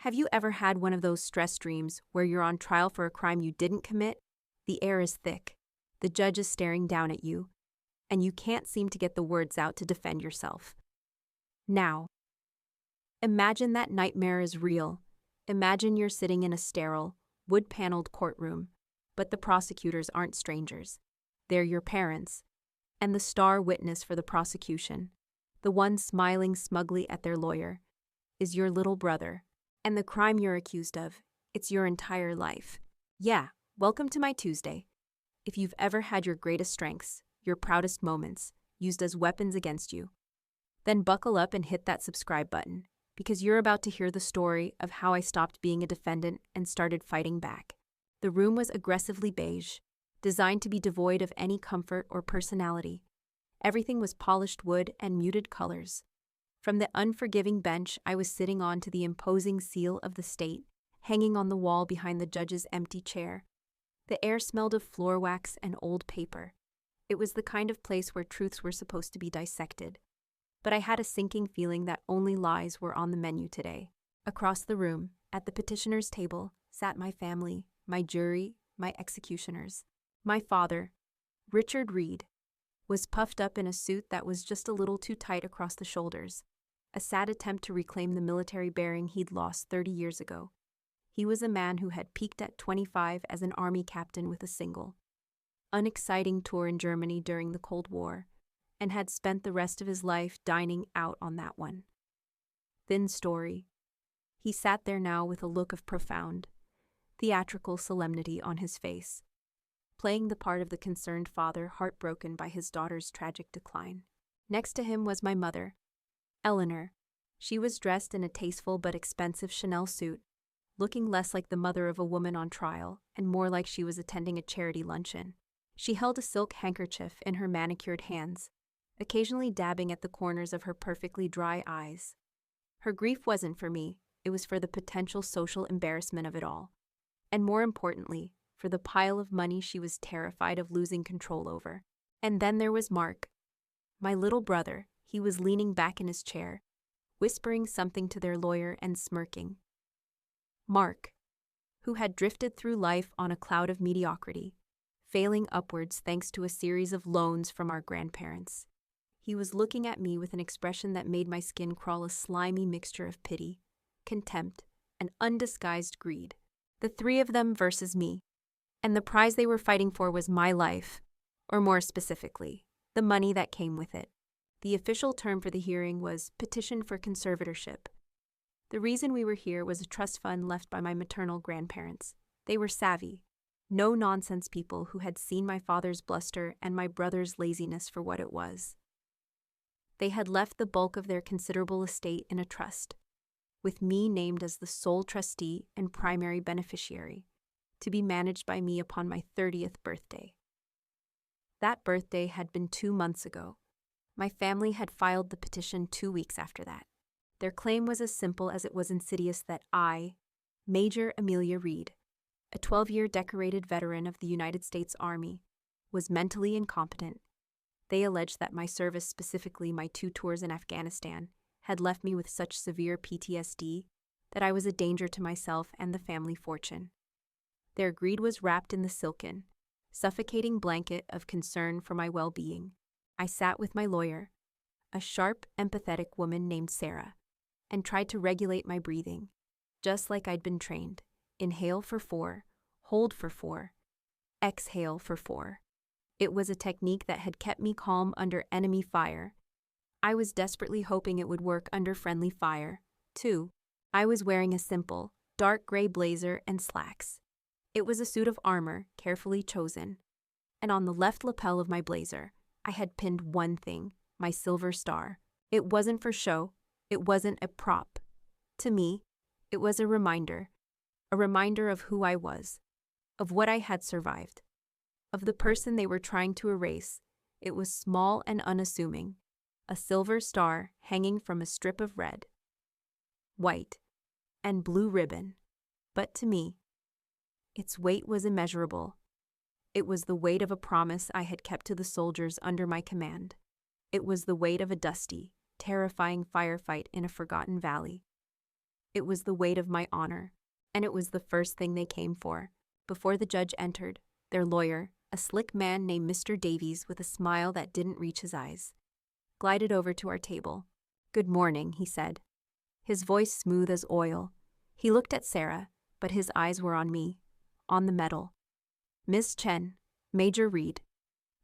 Have you ever had one of those stress dreams where you're on trial for a crime you didn't commit? The air is thick, the judge is staring down at you, and you can't seem to get the words out to defend yourself. Now, imagine that nightmare is real. Imagine you're sitting in a sterile, wood-paneled courtroom, but the prosecutors aren't strangers. They're your parents, and the star witness for the prosecution, the one smiling smugly at their lawyer, is your little brother. And the crime you're accused of, it's your entire life. Yeah, welcome to my Tuesday. If you've ever had your greatest strengths, your proudest moments, used as weapons against you, then buckle up and hit that subscribe button, because you're about to hear the story of how I stopped being a defendant and started fighting back. The room was aggressively beige, designed to be devoid of any comfort or personality. Everything was polished wood and muted colors. From the unforgiving bench I was sitting on to the imposing seal of the state, hanging on the wall behind the judge's empty chair. The air smelled of floor wax and old paper. It was the kind of place where truths were supposed to be dissected. But I had a sinking feeling that only lies were on the menu today. Across the room, at the petitioner's table, sat my family, my jury, my executioners. My father, Richard Reed, was puffed up in a suit that was just a little too tight across the shoulders, a sad attempt to reclaim the military bearing he'd lost 30 years ago. He was a man who had peaked at 25 as an army captain with a single, unexciting tour in Germany during the Cold War, and had spent the rest of his life dining out on that one. Thin story. He sat there now with a look of profound, theatrical solemnity on his face, playing the part of the concerned father heartbroken by his daughter's tragic decline. Next to him was my mother, Eleanor. She was dressed in a tasteful but expensive Chanel suit, looking less like the mother of a woman on trial and more like she was attending a charity luncheon. She held a silk handkerchief in her manicured hands, occasionally dabbing at the corners of her perfectly dry eyes. Her grief wasn't for me, it was for the potential social embarrassment of it all, and more importantly, for the pile of money she was terrified of losing control over. And then there was Mark, my little brother. He was leaning back in his chair, whispering something to their lawyer and smirking. Mark, who had drifted through life on a cloud of mediocrity, failing upwards thanks to a series of loans from our grandparents. He was looking at me with an expression that made my skin crawl, a slimy mixture of pity, contempt, and undisguised greed. The three of them versus me. And the prize they were fighting for was my life, or more specifically, the money that came with it. The official term for the hearing was petition for conservatorship. The reason we were here was a trust fund left by my maternal grandparents. They were savvy, no-nonsense people who had seen my father's bluster and my brother's laziness for what it was. They had left the bulk of their considerable estate in a trust, with me named as the sole trustee and primary beneficiary, to be managed by me upon my 30th birthday. That birthday had been 2 months ago. My family had filed the petition 2 weeks after that. Their claim was as simple as it was insidious that I, Major Amelia Reed, a 12-year decorated veteran of the United States Army, was mentally incompetent. They alleged that my service, specifically my 2 tours in Afghanistan, had left me with such severe PTSD that I was a danger to myself and the family fortune. Their greed was wrapped in the silken, suffocating blanket of concern for my well-being. I sat with my lawyer, a sharp, empathetic woman named Sarah, and tried to regulate my breathing, just like I'd been trained. Inhale for 4, hold for 4, exhale for 4. It was a technique that had kept me calm under enemy fire. I was desperately hoping it would work under friendly fire, too. I was wearing a simple, dark gray blazer and slacks. It was a suit of armor, carefully chosen, and on the left lapel of my blazer, I had pinned one thing, my silver star. It wasn't for show, it wasn't a prop. To me, it was a reminder of who I was, of what I had survived, of the person they were trying to erase. It was small and unassuming, a silver star hanging from a strip of red, white, and blue ribbon. But to me, its weight was immeasurable. It was the weight of a promise I had kept to the soldiers under my command. It was the weight of a dusty, terrifying firefight in a forgotten valley. It was the weight of my honor, and it was the first thing they came for. Before the judge entered, their lawyer, a slick man named Mr. Davies with a smile that didn't reach his eyes, glided over to our table. "Good morning," he said, his voice smooth as oil. He looked at Sarah, but his eyes were on me, on the medal. "Miss Chen, Major Reed,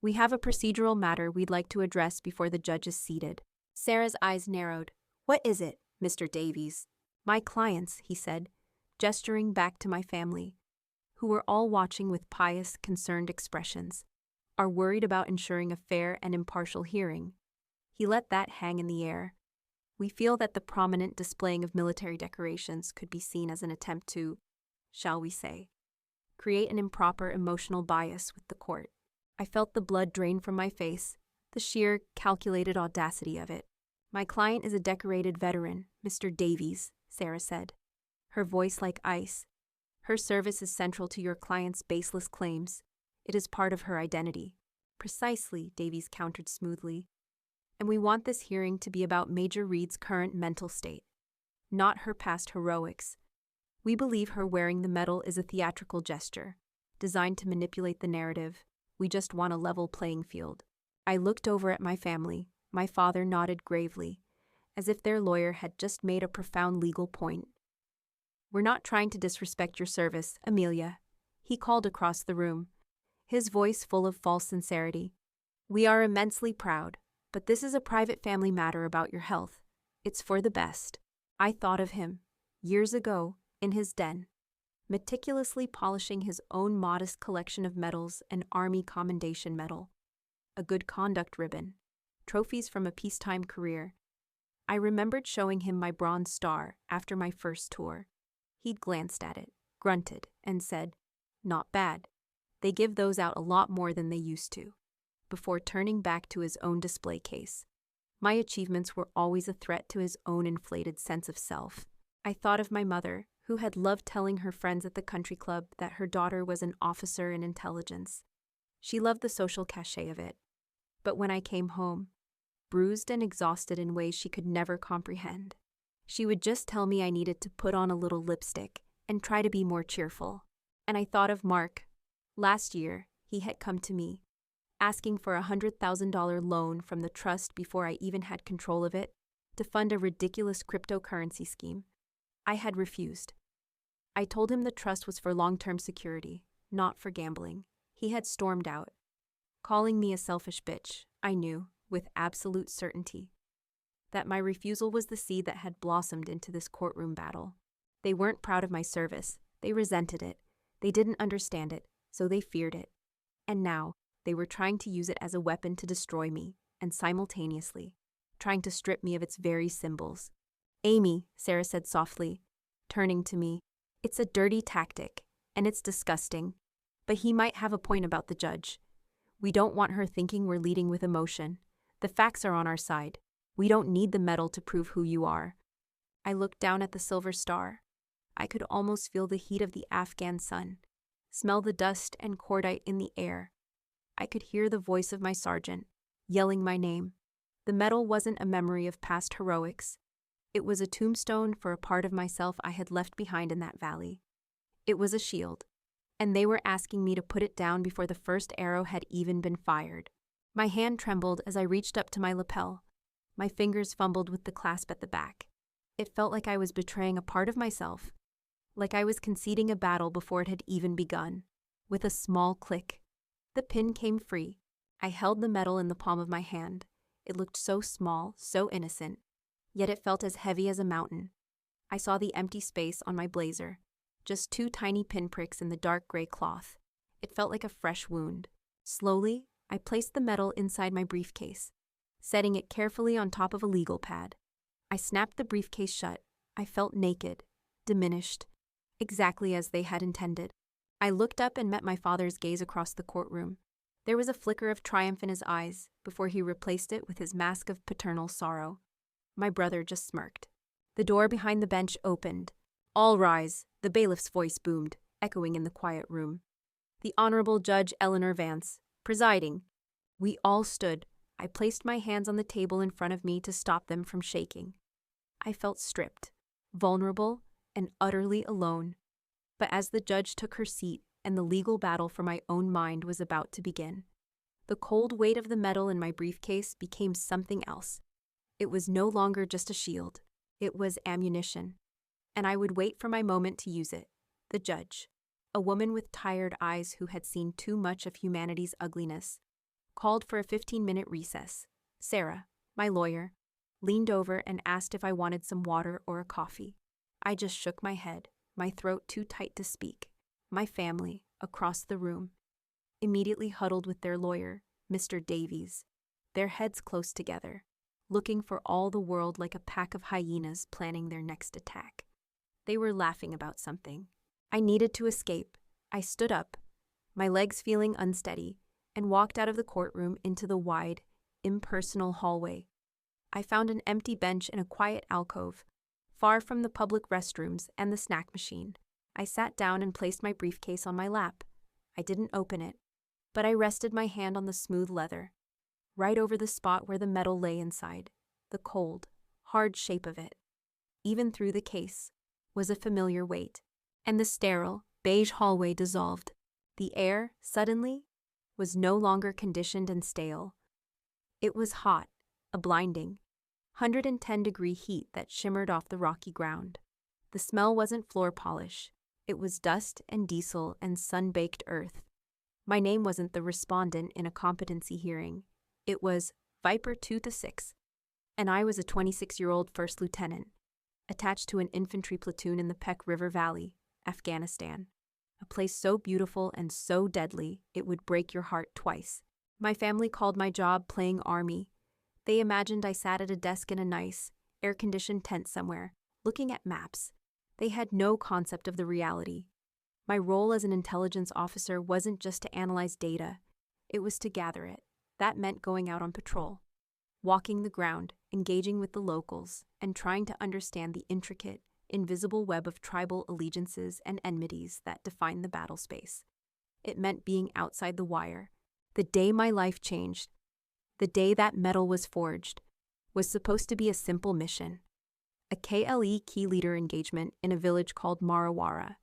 we have a procedural matter we'd like to address before the judge is seated." Sarah's eyes narrowed. "What is it, Mr. Davies?" "My clients," he said, gesturing back to my family, who were all watching with pious, concerned expressions, "are worried about ensuring a fair and impartial hearing." He let that hang in the air. "We feel that the prominent displaying of military decorations could be seen as an attempt to, shall we say, create an improper emotional bias with the court." I felt the blood drain from my face, the sheer, calculated audacity of it. "My client is a decorated veteran, Mr. Davies," Sarah said, her voice like ice. "Her service is central to your client's baseless claims. It is part of her identity." "Precisely," Davies countered smoothly. "And we want this hearing to be about Major Reed's current mental state, not her past heroics. We believe her wearing the medal is a theatrical gesture, designed to manipulate the narrative. We just want a level playing field." I looked over at my family. My father nodded gravely, as if their lawyer had just made a profound legal point. "We're not trying to disrespect your service, Amelia," he called across the room, his voice full of false sincerity. "We are immensely proud, but this is a private family matter about your health. It's for the best." I thought of him, years ago, in his den, meticulously polishing his own modest collection of medals: an Army Commendation Medal, a Good Conduct Ribbon, trophies from a peacetime career. I remembered showing him my Bronze Star after my first tour. He'd glanced at it, grunted, and said, "Not bad. They give those out a lot more than they used to," before turning back to his own display case. My achievements were always a threat to his own inflated sense of self. I thought of my mother, who had loved telling her friends at the country club that her daughter was an officer in intelligence. She loved the social cachet of it. But when I came home, bruised and exhausted in ways she could never comprehend, she would just tell me I needed to put on a little lipstick and try to be more cheerful. And I thought of Mark. Last year, he had come to me, asking for a $100,000 loan from the trust before I even had control of it, to fund a ridiculous cryptocurrency scheme. I had refused. I told him the trust was for long-term security, not for gambling. He had stormed out, calling me a selfish bitch. I knew, with absolute certainty, that my refusal was the seed that had blossomed into this courtroom battle. They weren't proud of my service. They resented it. They didn't understand it, so they feared it. And now, they were trying to use it as a weapon to destroy me, and simultaneously, trying to strip me of its very symbols. "Amy," Sarah said softly, turning to me, "it's a dirty tactic, and it's disgusting. But he might have a point about the judge. We don't want her thinking we're leading with emotion. The facts are on our side. We don't need the medal to prove who you are." I looked down at the silver star. I could almost feel the heat of the Afghan sun, smell the dust and cordite in the air. I could hear the voice of my sergeant, yelling my name. The medal wasn't a memory of past heroics. It was a tombstone for a part of myself I had left behind in that valley. It was a shield, and they were asking me to put it down before the first arrow had even been fired. My hand trembled as I reached up to my lapel. My fingers fumbled with the clasp at the back. It felt like I was betraying a part of myself, like I was conceding a battle before it had even begun. With a small click, the pin came free. I held the medal in the palm of my hand. It looked so small, so innocent, yet it felt as heavy as a mountain. I saw the empty space on my blazer, just 2 tiny pinpricks in the dark gray cloth. It felt like a fresh wound. Slowly, I placed the medal inside my briefcase, setting it carefully on top of a legal pad. I snapped the briefcase shut. I felt naked, diminished, exactly as they had intended. I looked up and met my father's gaze across the courtroom. There was a flicker of triumph in his eyes before he replaced it with his mask of paternal sorrow. My brother just smirked. The door behind the bench opened. "All rise," the bailiff's voice boomed, echoing in the quiet room. "The Honorable Judge Eleanor Vance, presiding." We all stood. I placed my hands on the table in front of me to stop them from shaking. I felt stripped. vulnerable, and utterly alone. But as the judge took her seat and the legal battle for my own mind was about to begin, the cold weight of the metal in my briefcase became something else. It was no longer just a shield. It was ammunition. And I would wait for my moment to use it. The judge, a woman with tired eyes who had seen too much of humanity's ugliness, called for a 15-minute recess. Sarah, my lawyer, leaned over and asked if I wanted some water or a coffee. I just shook my head, my throat too tight to speak. My family, across the room, immediately huddled with their lawyer, Mr. Davies, their heads close together, looking for all the world like a pack of hyenas planning their next attack. They were laughing about something. I needed to escape. I stood up, my legs feeling unsteady, and walked out of the courtroom into the wide, impersonal hallway. I found an empty bench in a quiet alcove, far from the public restrooms and the snack machine. I sat down and placed my briefcase on my lap. I didn't open it, but I rested my hand on the smooth leather, right over the spot where the metal lay inside. The cold, hard shape of it, even through the case, was a familiar weight. And the sterile, beige hallway dissolved. The air, suddenly, was no longer conditioned and stale. It was hot, a blinding, 110-degree heat that shimmered off the rocky ground. The smell wasn't floor polish. It was dust and diesel and sun-baked earth. My name wasn't the respondent in a competency hearing. It was Viper 2-6, and I was a 26-year-old first lieutenant, attached to an infantry platoon in the Peck River Valley, Afghanistan, a place so beautiful and so deadly it would break your heart twice. My family called my job playing army. They imagined I sat at a desk in a nice, air-conditioned tent somewhere, looking at maps. They had no concept of the reality. My role as an intelligence officer wasn't just to analyze data, it was to gather it. That meant going out on patrol, walking the ground, engaging with the locals, and trying to understand the intricate, invisible web of tribal allegiances and enmities that define the battle space. It meant being outside the wire. The day my life changed, the day that metal was forged, was supposed to be a simple mission. A KLE key leader engagement in a village called Marawara.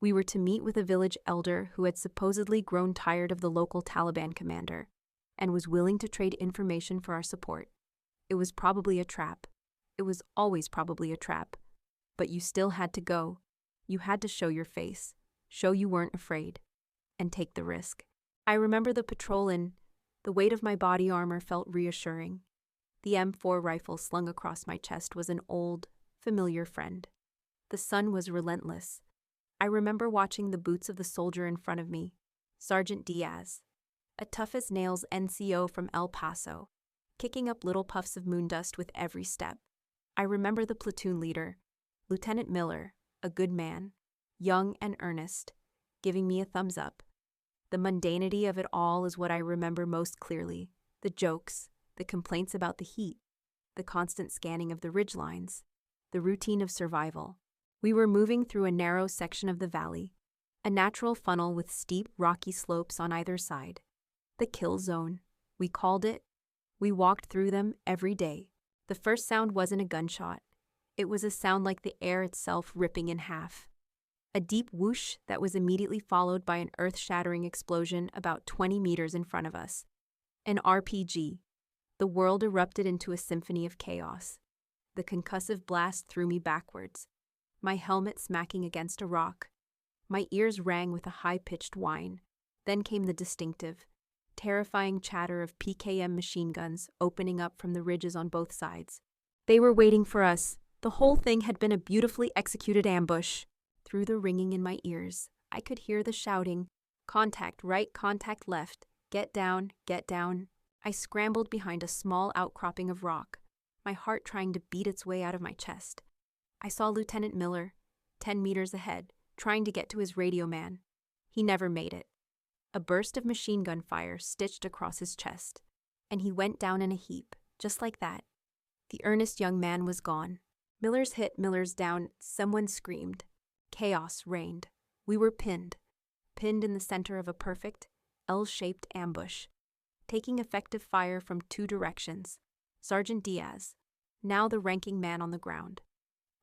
We were to meet with a village elder who had supposedly grown tired of the local Taliban commander and was willing to trade information for our support. It was probably a trap. It was always probably a trap. But you still had to go. You had to show your face, show you weren't afraid, and take the risk. I remember the patrol in. The weight of my body armor felt reassuring. The M4 rifle slung across my chest was an old, familiar friend. The sun was relentless. I remember watching the boots of the soldier in front of me, Sergeant Diaz, a tough-as-nails NCO from El Paso, kicking up little puffs of moon dust with every step. I remember the platoon leader, Lieutenant Miller, a good man, young and earnest, giving me a thumbs up. The mundanity of it all is what I remember most clearly. The jokes, the complaints about the heat, the constant scanning of the ridgelines, the routine of survival. We were moving through a narrow section of the valley, a natural funnel with steep, rocky slopes on either side. The kill zone, we called it. We walked through them every day. The first sound wasn't a gunshot. It was a sound like the air itself ripping in half. A deep whoosh that was immediately followed by an earth-shattering explosion about 20 meters in front of us. An RPG. The world erupted into a symphony of chaos. The concussive blast threw me backwards, my helmet smacking against a rock. My ears rang with a high-pitched whine. Then came the distinctive, terrifying chatter of PKM machine guns opening up from the ridges on both sides. They were waiting for us. The whole thing had been a beautifully executed ambush. Through the ringing in my ears, I could hear the shouting, "Contact right, contact left, get down, get down." I scrambled behind a small outcropping of rock, my heart trying to beat its way out of my chest. I saw Lieutenant Miller, 10 meters ahead, trying to get to his radio man. He never made it. A burst of machine gun fire stitched across his chest, and he went down in a heap, just like that. The earnest young man was gone. Miller's hit, Miller's down, someone screamed. Chaos reigned. We were pinned in the center of a perfect, L-shaped ambush, taking effective fire from two directions. Sergeant Diaz, now the ranking man on the ground,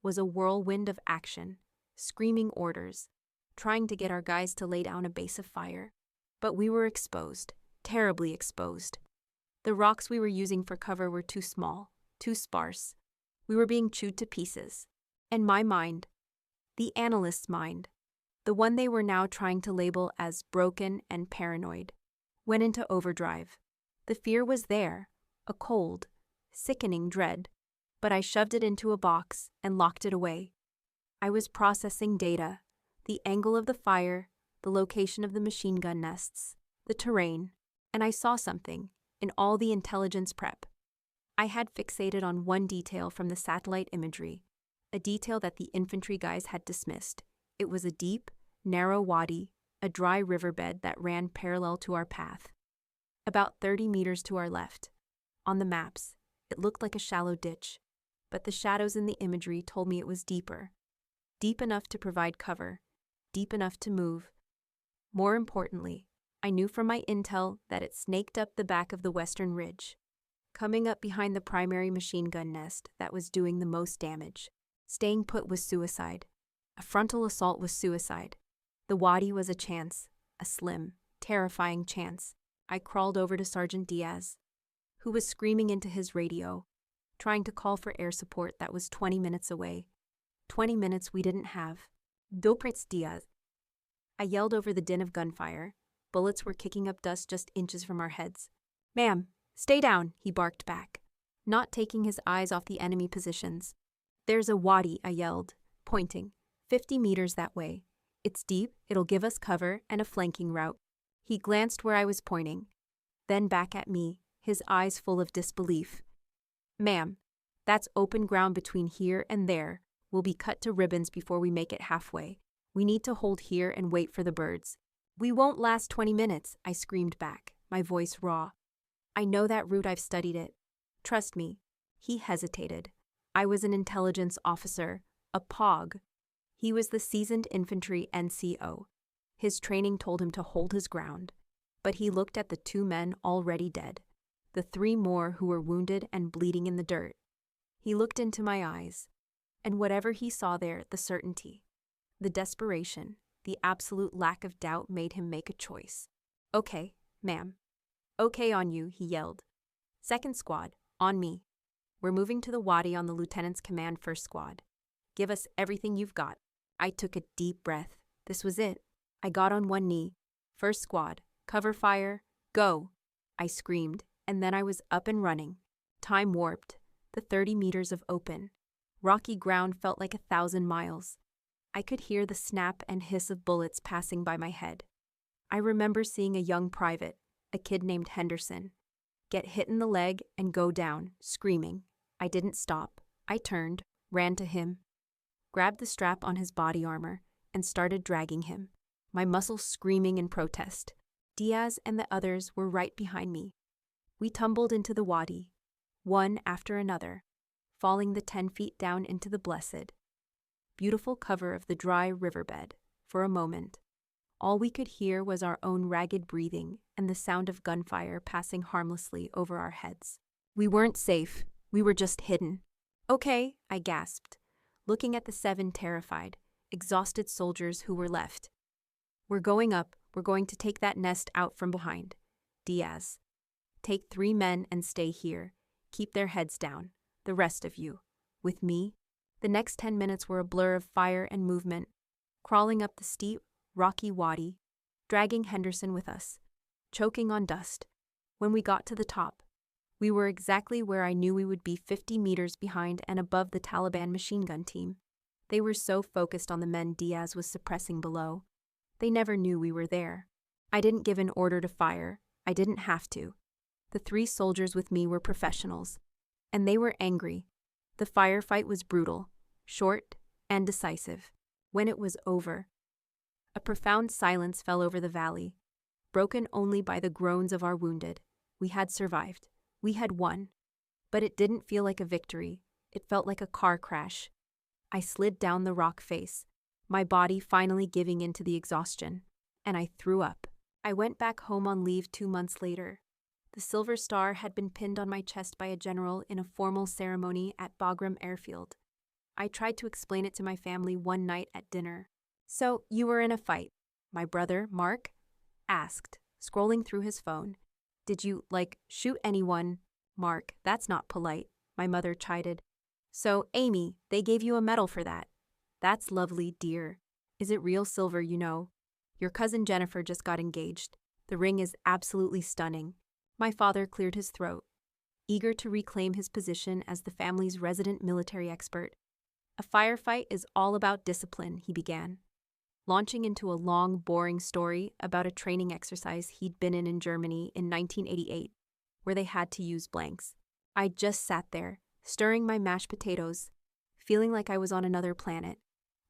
was a whirlwind of action, screaming orders, trying to get our guys to lay down a base of fire. But we were exposed, terribly exposed. The rocks we were using for cover were too small, too sparse. We were being chewed to pieces. And my mind, the analyst's mind, the one they were now trying to label as broken and paranoid, went into overdrive. The fear was there, a cold, sickening dread, but I shoved it into a box and locked it away. I was processing data, the angle of the fire, the location of the machine gun nests, the terrain, and I saw something in all the intelligence prep. I had fixated on one detail from the satellite imagery, a detail that the infantry guys had dismissed. It was a deep, narrow wadi, a dry riverbed that ran parallel to our path. About 30 meters to our left. On the maps, it looked like a shallow ditch, but the shadows in the imagery told me it was deeper. Deep enough to provide cover, deep enough to move. More importantly, I knew from my intel that it snaked up the back of the western ridge, coming up behind the primary machine gun nest that was doing the most damage. Staying put was suicide. A frontal assault was suicide. The wadi was a chance, a slim, terrifying chance. I crawled over to Sergeant Diaz, who was screaming into his radio, trying to call for air support that was 20 minutes away. 20 minutes we didn't have. Dopritz Diaz. I yelled over the din of gunfire. Bullets were kicking up dust just inches from our heads. "Ma'am, stay down," he barked back, not taking his eyes off the enemy positions. "There's a wadi," I yelled, pointing. 50 meters that way. It's deep, it'll give us cover and a flanking route. He glanced where I was pointing, then back at me, his eyes full of disbelief. "Ma'am, that's open ground between here and there. We'll be cut to ribbons before we make it halfway. We need to hold here and wait for the birds." "We won't last 20 minutes, I screamed back, my voice raw. "I know that route, I've studied it. Trust me." He hesitated. I was an intelligence officer, a POG. He was the seasoned infantry NCO. His training told him to hold his ground, but he looked at the 2 men already dead, the 3 more who were wounded and bleeding in the dirt. He looked into my eyes, and whatever he saw there, the certainty, the desperation, the absolute lack of doubt made him make a choice. "Okay, ma'am." "Okay on you," he yelled. "Second squad, on me. We're moving to the wadi on the lieutenant's command, first squad. Give us everything you've got." I took a deep breath. This was it. I got on one knee. "First squad, cover fire, go!" I screamed, and then I was up and running. Time warped. The 30 meters of open, rocky ground felt like 1,000 miles. I could hear the snap and hiss of bullets passing by my head. I remember seeing a young private, a kid named Henderson, get hit in the leg and go down, screaming. I didn't stop. I turned, ran to him, grabbed the strap on his body armor, and started dragging him, my muscles screaming in protest. Diaz and the others were right behind me. We tumbled into the wadi, one after another, falling the 10 feet down into the blessed, beautiful cover of the dry riverbed. For a moment, all we could hear was our own ragged breathing and the sound of gunfire passing harmlessly over our heads. We weren't safe. We were just hidden. "Okay," I gasped, looking at the 7 terrified, exhausted soldiers who were left. "We're going up. We're going to take that nest out from behind. Diaz, take 3 men and stay here. Keep their heads down. The rest of you, with me." The next 10 minutes were a blur of fire and movement, crawling up the steep, rocky wadi, dragging Henderson with us, choking on dust. When we got to the top, we were exactly where I knew we would be, 50 meters behind and above the Taliban machine gun team. They were so focused on the men Diaz was suppressing below. They never knew we were there. I didn't give an order to fire. I didn't have to. The 3 soldiers with me were professionals, and they were angry. The firefight was brutal, short, and decisive. When it was over, a profound silence fell over the valley, broken only by the groans of our wounded. We had survived. We had won. But it didn't feel like a victory. It felt like a car crash. I slid down the rock face, my body finally giving in to the exhaustion, and I threw up. I went back home on leave 2 months later. The Silver Star had been pinned on my chest by a general in a formal ceremony at Bagram Airfield. I tried to explain it to my family one night at dinner. "So, you were in a fight?" my brother, Mark, asked, scrolling through his phone. "Did you, shoot anyone?" "Mark, that's not polite," my mother chided. "So, Amy, they gave you a medal for that." "That's lovely, dear. Is it real silver, you know? Your cousin Jennifer just got engaged. The ring is absolutely stunning." My father cleared his throat, eager to reclaim his position as the family's resident military expert. "A firefight is all about discipline," he began, launching into a long, boring story about a training exercise he'd been in Germany in 1988, where they had to use blanks. I just sat there, stirring my mashed potatoes, feeling like I was on another planet.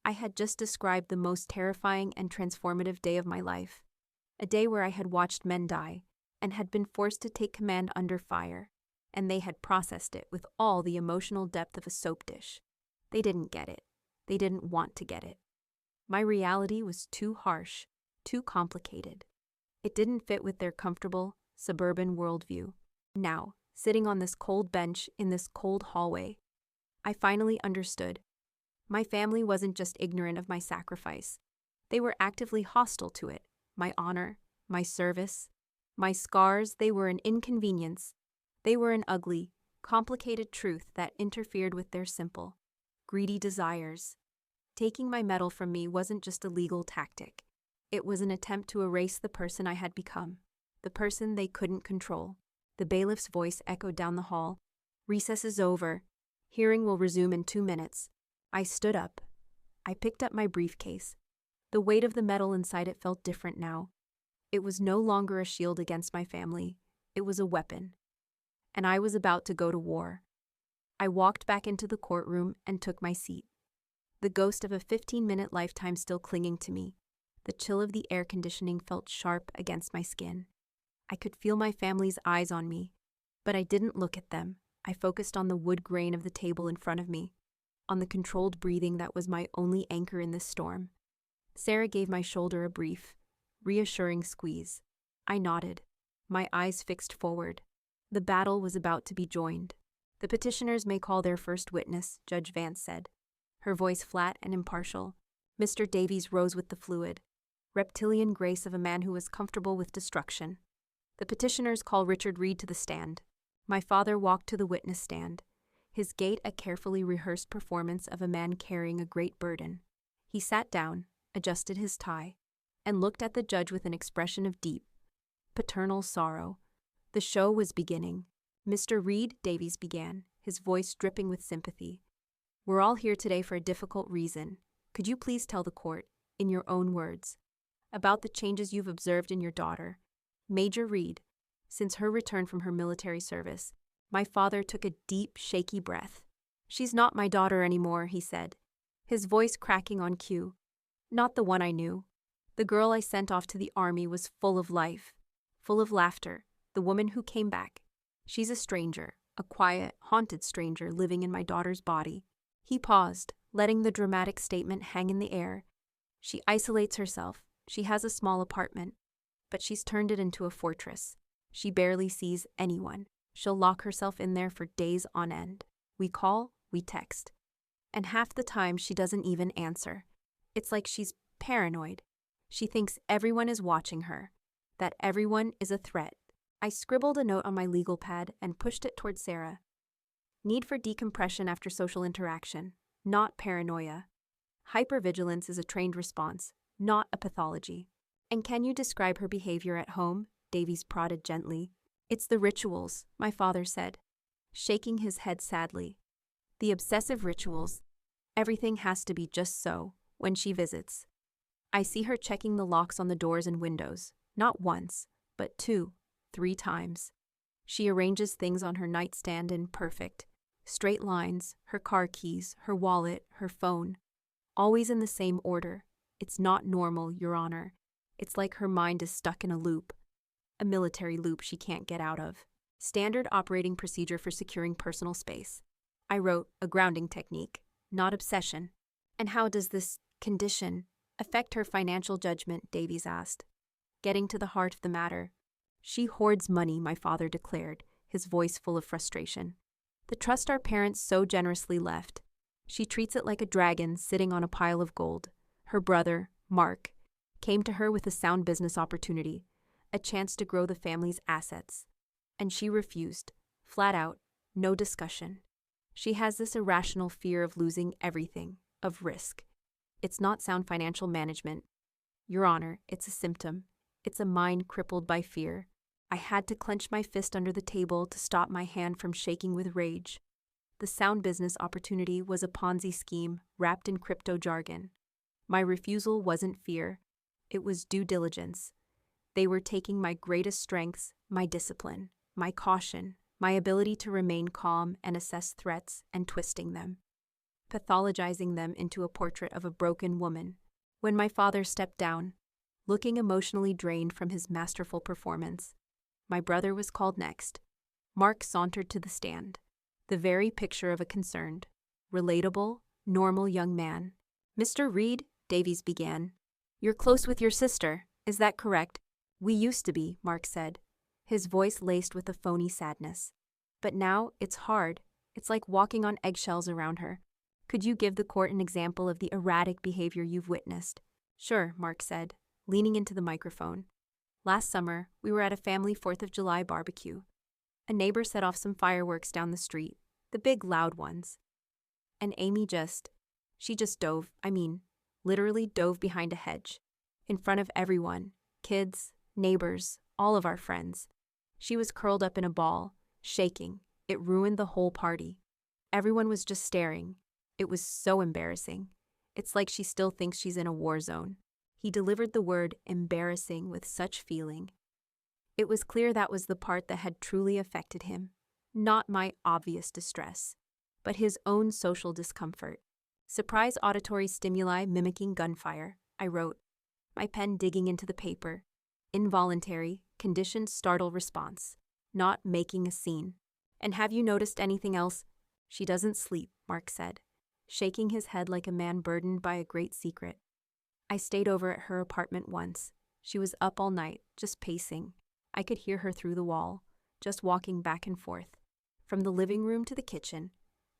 I had just described the most terrifying and transformative day of my life, a day where I had watched men die and had been forced to take command under fire, and they had processed it with all the emotional depth of a soap dish. They didn't get it. They didn't want to get it. My reality was too harsh, too complicated. It didn't fit with their comfortable, suburban worldview. Now, sitting on this cold bench in this cold hallway, I finally understood. My family wasn't just ignorant of my sacrifice. They were actively hostile to it. My honor, my service, my scars, they were an inconvenience. They were an ugly, complicated truth that interfered with their simple, greedy desires. Taking my medal from me wasn't just a legal tactic. It was an attempt to erase the person I had become, the person they couldn't control. The bailiff's voice echoed down the hall. "Recess is over. Hearing will resume in 2 minutes." I stood up. I picked up my briefcase. The weight of the medal inside it felt different now. It was no longer a shield against my family. It was a weapon. And I was about to go to war. I walked back into the courtroom and took my seat, the ghost of a 15-minute lifetime still clinging to me. The chill of the air conditioning felt sharp against my skin. I could feel my family's eyes on me, but I didn't look at them. I focused on the wood grain of the table in front of me, on the controlled breathing that was my only anchor in this storm. Sarah gave my shoulder a brief, reassuring squeeze. I nodded, my eyes fixed forward. The battle was about to be joined. "The petitioners may call their first witness," Judge Vance said, her voice flat and impartial. Mr. Davies rose with the fluid, reptilian grace of a man who was comfortable with destruction. "The petitioners call Richard Reed to the stand." My father walked to the witness stand, his gait a carefully rehearsed performance of a man carrying a great burden. He sat down, adjusted his tie, and looked at the judge with an expression of deep, paternal sorrow. The show was beginning. "Mr. Reed," Davies began, his voice dripping with sympathy, "we're all here today for a difficult reason. Could you please tell the court, in your own words, about the changes you've observed in your daughter, Major Reed, since her return from her military service?" My father took a deep, shaky breath. "She's not my daughter anymore," he said, his voice cracking on cue. "Not the one I knew. The girl I sent off to the army was full of life, full of laughter, the woman who came back. She's a stranger, a quiet, haunted stranger living in my daughter's body." He paused, letting the dramatic statement hang in the air. "She isolates herself. She has a small apartment, but she's turned it into a fortress. She barely sees anyone. She'll lock herself in there for days on end. We call, we text. And half the time she doesn't even answer. It's like she's paranoid. She thinks everyone is watching her, that everyone is a threat." I scribbled a note on my legal pad and pushed it toward Sarah. "Need for decompression after social interaction, not paranoia. Hypervigilance is a trained response, not a pathology." "And can you describe her behavior at home?" Davies prodded gently. "It's the rituals," my father said, shaking his head sadly. "The obsessive rituals. Everything has to be just so when she visits. I see her checking the locks on the doors and windows, not once, but 2, 3 times. She arranges things on her nightstand in perfect, straight lines, her car keys, her wallet, her phone, always in the same order. It's not normal, Your Honor. It's like her mind is stuck in a loop. A military loop she can't get out of. Standard operating procedure for securing personal space." I wrote, "A grounding technique, not obsession." "And how does this condition affect her financial judgment?" Davies asked, getting to the heart of the matter. "She hoards money," my father declared, his voice full of frustration. "The trust our parents so generously left. She treats it like a dragon sitting on a pile of gold. Her brother, Mark, came to her with a sound business opportunity, a chance to grow the family's assets. And she refused, flat out, no discussion. She has this irrational fear of losing everything, of risk. It's not sound financial management. Your Honor, it's a symptom. It's a mind crippled by fear. I had to clench my fist under the table to stop my hand from shaking with rage. The sound business opportunity was a Ponzi scheme wrapped in crypto jargon. My refusal wasn't fear. It was due diligence. They were taking my greatest strengths, my discipline, my caution, my ability to remain calm and assess threats, and twisting them, pathologizing them into a portrait of a broken woman. When my father stepped down, looking emotionally drained from his masterful performance, my brother was called next. Mark sauntered to the stand, the very picture of a concerned, relatable, normal young man. "Mr. Reed," Davies began, "you're close with your sister, is that correct?" "We used to be," Mark said, his voice laced with a phony sadness. "But now it's hard. It's like walking on eggshells around her. Could you give the court an example of the erratic behavior you've witnessed?" "Sure," Mark said, leaning into the microphone. "Last summer, we were at a family 4th of July barbecue. A neighbor set off some fireworks down the street, the big loud ones. And Amy she just dove, literally dove behind a hedge, in front of everyone, kids, neighbors, all of our friends. She was curled up in a ball, shaking. It ruined the whole party. Everyone was just staring. It was so embarrassing. It's like she still thinks she's in a war zone." He delivered the word embarrassing with such feeling. It was clear that was the part that had truly affected him. Not my obvious distress, but his own social discomfort. "Surprise auditory stimuli mimicking gunfire," I wrote, my pen digging into the paper. "Involuntary, conditioned startle response. Not making a scene. And have you noticed anything else?" "She doesn't sleep," Mark said, shaking his head like a man burdened by a great secret. "I stayed over at her apartment once. She was up all night, just pacing. I could hear her through the wall, just walking back and forth, from the living room to the kitchen.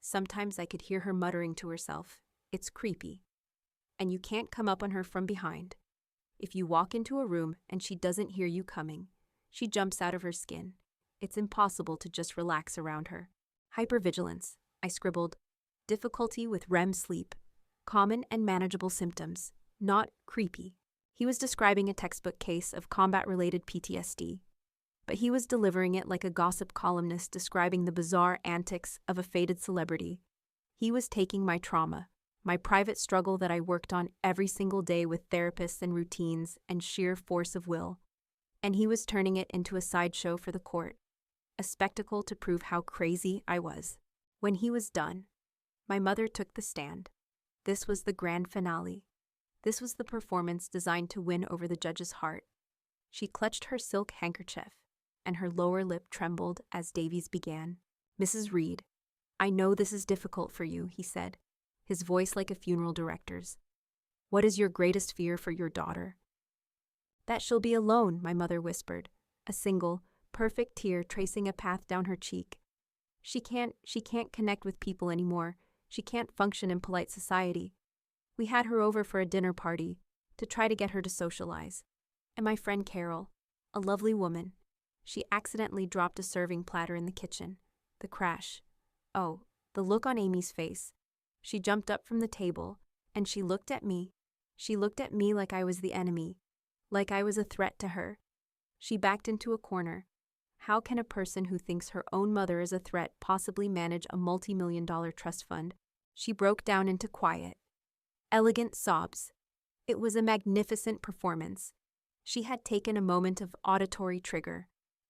Sometimes I could hear her muttering to herself. It's creepy. And you can't come up on her from behind. If you walk into a room and she doesn't hear you coming, she jumps out of her skin. It's impossible to just relax around her." "Hypervigilance," I scribbled. "Difficulty with REM sleep. Common and manageable symptoms. Not creepy." He was describing a textbook case of combat-related PTSD, but he was delivering it like a gossip columnist describing the bizarre antics of a faded celebrity. He was taking my trauma, my private struggle that I worked on every single day with therapists and routines and sheer force of will, and he was turning it into a sideshow for the court, a spectacle to prove how crazy I was. When he was done, my mother took the stand. This was the grand finale. This was the performance designed to win over the judge's heart. She clutched her silk handkerchief, and her lower lip trembled as Davies began. "Mrs. Reed, I know this is difficult for you," he said, his voice like a funeral director's. "What is your greatest fear for your daughter?" "That she'll be alone," my mother whispered, a single, perfect tear tracing a path down her cheek. She can't connect with people anymore. She can't function in polite society. We had her over for a dinner party to try to get her to socialize. And my friend Carol, a lovely woman, she accidentally dropped a serving platter in the kitchen. The crash. Oh, the look on Amy's face. She jumped up from the table, and she looked at me. She looked at me like I was the enemy, like I was a threat to her. She backed into a corner. How can a person who thinks her own mother is a threat possibly manage a multi-million-dollar trust fund? She broke down into quiet, elegant sobs. It was a magnificent performance. She had taken a moment of auditory trigger,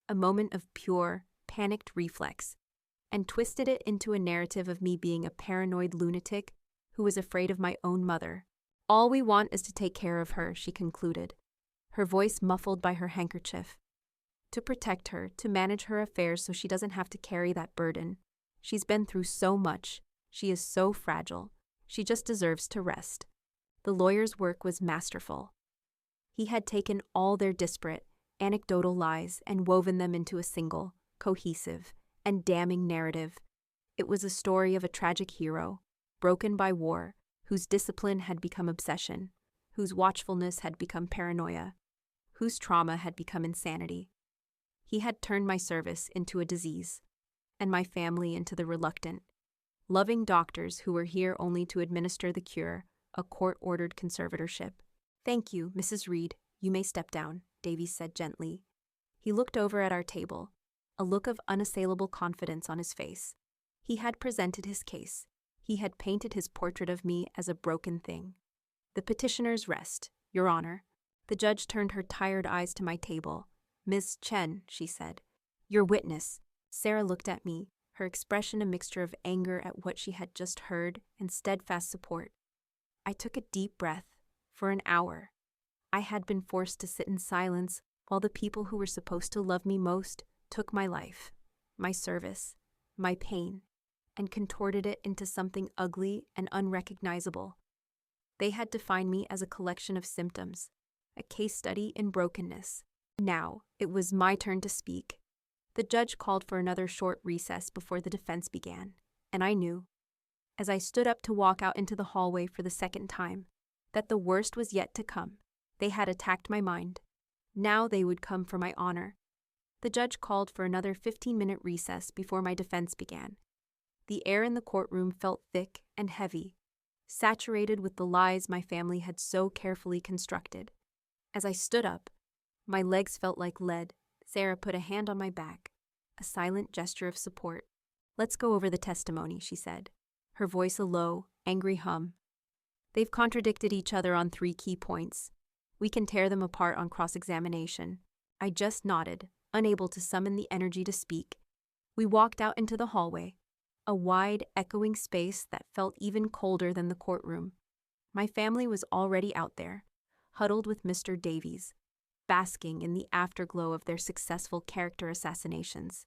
a moment of pure, panicked reflex, and twisted it into a narrative of me being a paranoid lunatic who was afraid of my own mother. "All we want is to take care of her," she concluded, her voice muffled by her handkerchief. "To protect her, to manage her affairs so she doesn't have to carry that burden. She's been through so much. She is so fragile. She just deserves to rest." The lawyer's work was masterful. He had taken all their disparate, anecdotal lies and woven them into a single, cohesive, and damning narrative. It was a story of a tragic hero, broken by war, whose discipline had become obsession, whose watchfulness had become paranoia, whose trauma had become insanity. He had turned my service into a disease, and my family into the reluctant, loving doctors who were here only to administer the cure, a court-ordered conservatorship. "Thank you, Mrs. Reed. You may step down," Davies said gently. He looked over at our table, a look of unassailable confidence on his face. He had presented his case. He had painted his portrait of me as a broken thing. "The petitioners rest, Your Honor." The judge turned her tired eyes to my table. "Ms. Chen," she said, "your witness." Sarah looked at me, her expression a mixture of anger at what she had just heard and steadfast support. I took a deep breath. For an hour, I had been forced to sit in silence while the people who were supposed to love me most took my life, my service, my pain, and contorted it into something ugly and unrecognizable. They had defined me as a collection of symptoms, a case study in brokenness. Now, it was my turn to speak. The judge called for another short recess before the defense began, and I knew, as I stood up to walk out into the hallway for the second time, that the worst was yet to come. They had attacked my mind. Now they would come for my honor. The judge called for another 15-minute recess before my defense began. The air in the courtroom felt thick and heavy, saturated with the lies my family had so carefully constructed. As I stood up, my legs felt like lead. Sarah put a hand on my back, a silent gesture of support. "Let's go over the testimony," she said, her voice a low, angry hum. "They've contradicted each other on 3 key points. We can tear them apart on cross-examination." I just nodded, unable to summon the energy to speak. We walked out into the hallway, a wide, echoing space that felt even colder than the courtroom. My family was already out there, huddled with Mr. Davies, basking in the afterglow of their successful character assassinations.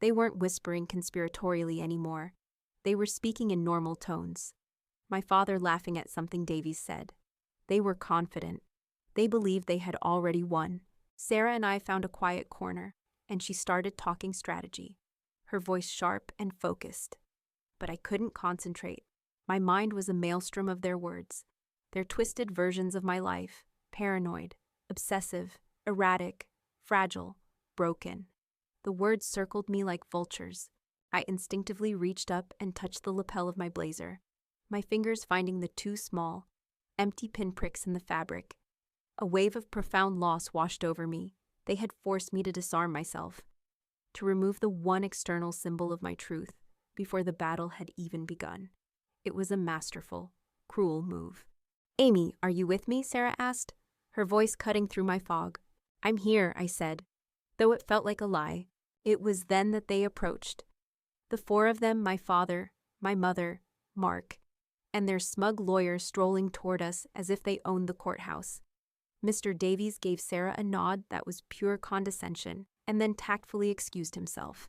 They weren't whispering conspiratorially anymore. They were speaking in normal tones. My father laughing at something Davies said. They were confident. They believed they had already won. Sarah and I found a quiet corner, and she started talking strategy, her voice sharp and focused. But I couldn't concentrate. My mind was a maelstrom of their words, their twisted versions of my life, paranoid, obsessive, erratic, fragile, broken. The words circled me like vultures. I instinctively reached up and touched the lapel of my blazer, my fingers finding the 2 small, empty pinpricks in the fabric. A wave of profound loss washed over me. They had forced me to disarm myself, to remove the one external symbol of my truth before the battle had even begun. It was a masterful, cruel move. "Amy, are you with me?" Sarah asked, her voice cutting through my fog. "I'm here," I said, though it felt like a lie. It was then that they approached. The 4 of them, my father, my mother, Mark, and their smug lawyer strolling toward us as if they owned the courthouse. Mr. Davies gave Sarah a nod that was pure condescension and then tactfully excused himself,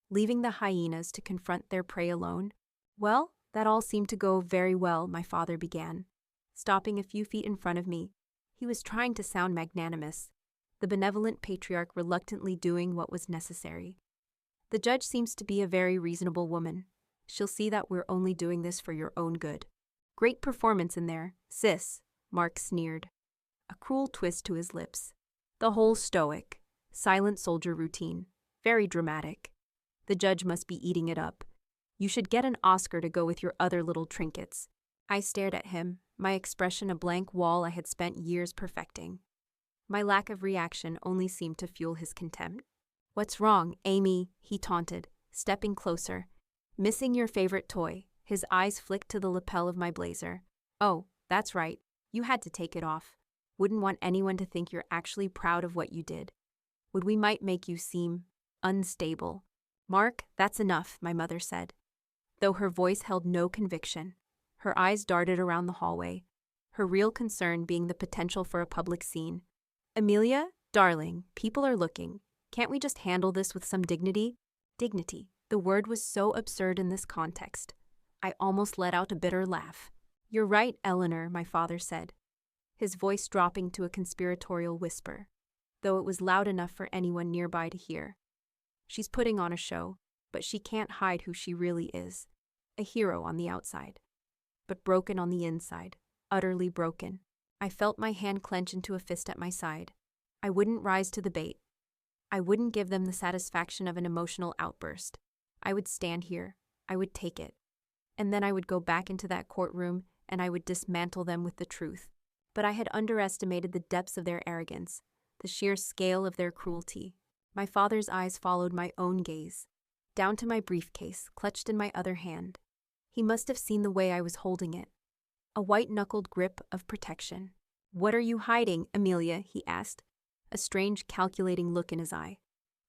leaving the hyenas to confront their prey alone. "Well, that all seemed to go very well," my father began, stopping a few feet in front of me. He was trying to sound magnanimous, the benevolent patriarch reluctantly doing what was necessary. "The judge seems to be a very reasonable woman. She'll see that we're only doing this for your own good." "Great performance in there, sis," Mark sneered, a cruel twist to his lips. "The whole stoic, silent soldier routine. Very dramatic. The judge must be eating it up. You should get an Oscar to go with your other little trinkets." I stared at him, my expression a blank wall I had spent years perfecting. My lack of reaction only seemed to fuel his contempt. "What's wrong, Amy?" he taunted, stepping closer. "Missing your favorite toy." His eyes flicked to the lapel of my blazer. "Oh, that's right. You had to take it off. Wouldn't want anyone to think you're actually proud of what you did. We might make you seem unstable." "Mark, that's enough," my mother said, though her voice held no conviction. Her eyes darted around the hallway, her real concern being the potential for a public scene. "Amelia, darling, people are looking. Can't we just handle this with some dignity?" Dignity. The word was so absurd in this context. I almost let out a bitter laugh. "You're right, Eleanor," my father said, his voice dropping to a conspiratorial whisper, though it was loud enough for anyone nearby to hear. "She's putting on a show, but she can't hide who she really is. A hero on the outside." but broken on the inside, utterly broken. I felt my hand clench into a fist at my side. I wouldn't rise to the bait. I wouldn't give them the satisfaction of an emotional outburst. I would stand here. I would take it. And then I would go back into that courtroom and I would dismantle them with the truth. But I had underestimated the depths of their arrogance, the sheer scale of their cruelty. My father's eyes followed my own gaze, down to my briefcase, clutched in my other hand. He must have seen the way I was holding it. A white-knuckled grip of protection. "What are you hiding, Amelia?" he asked, a strange, calculating look in his eye.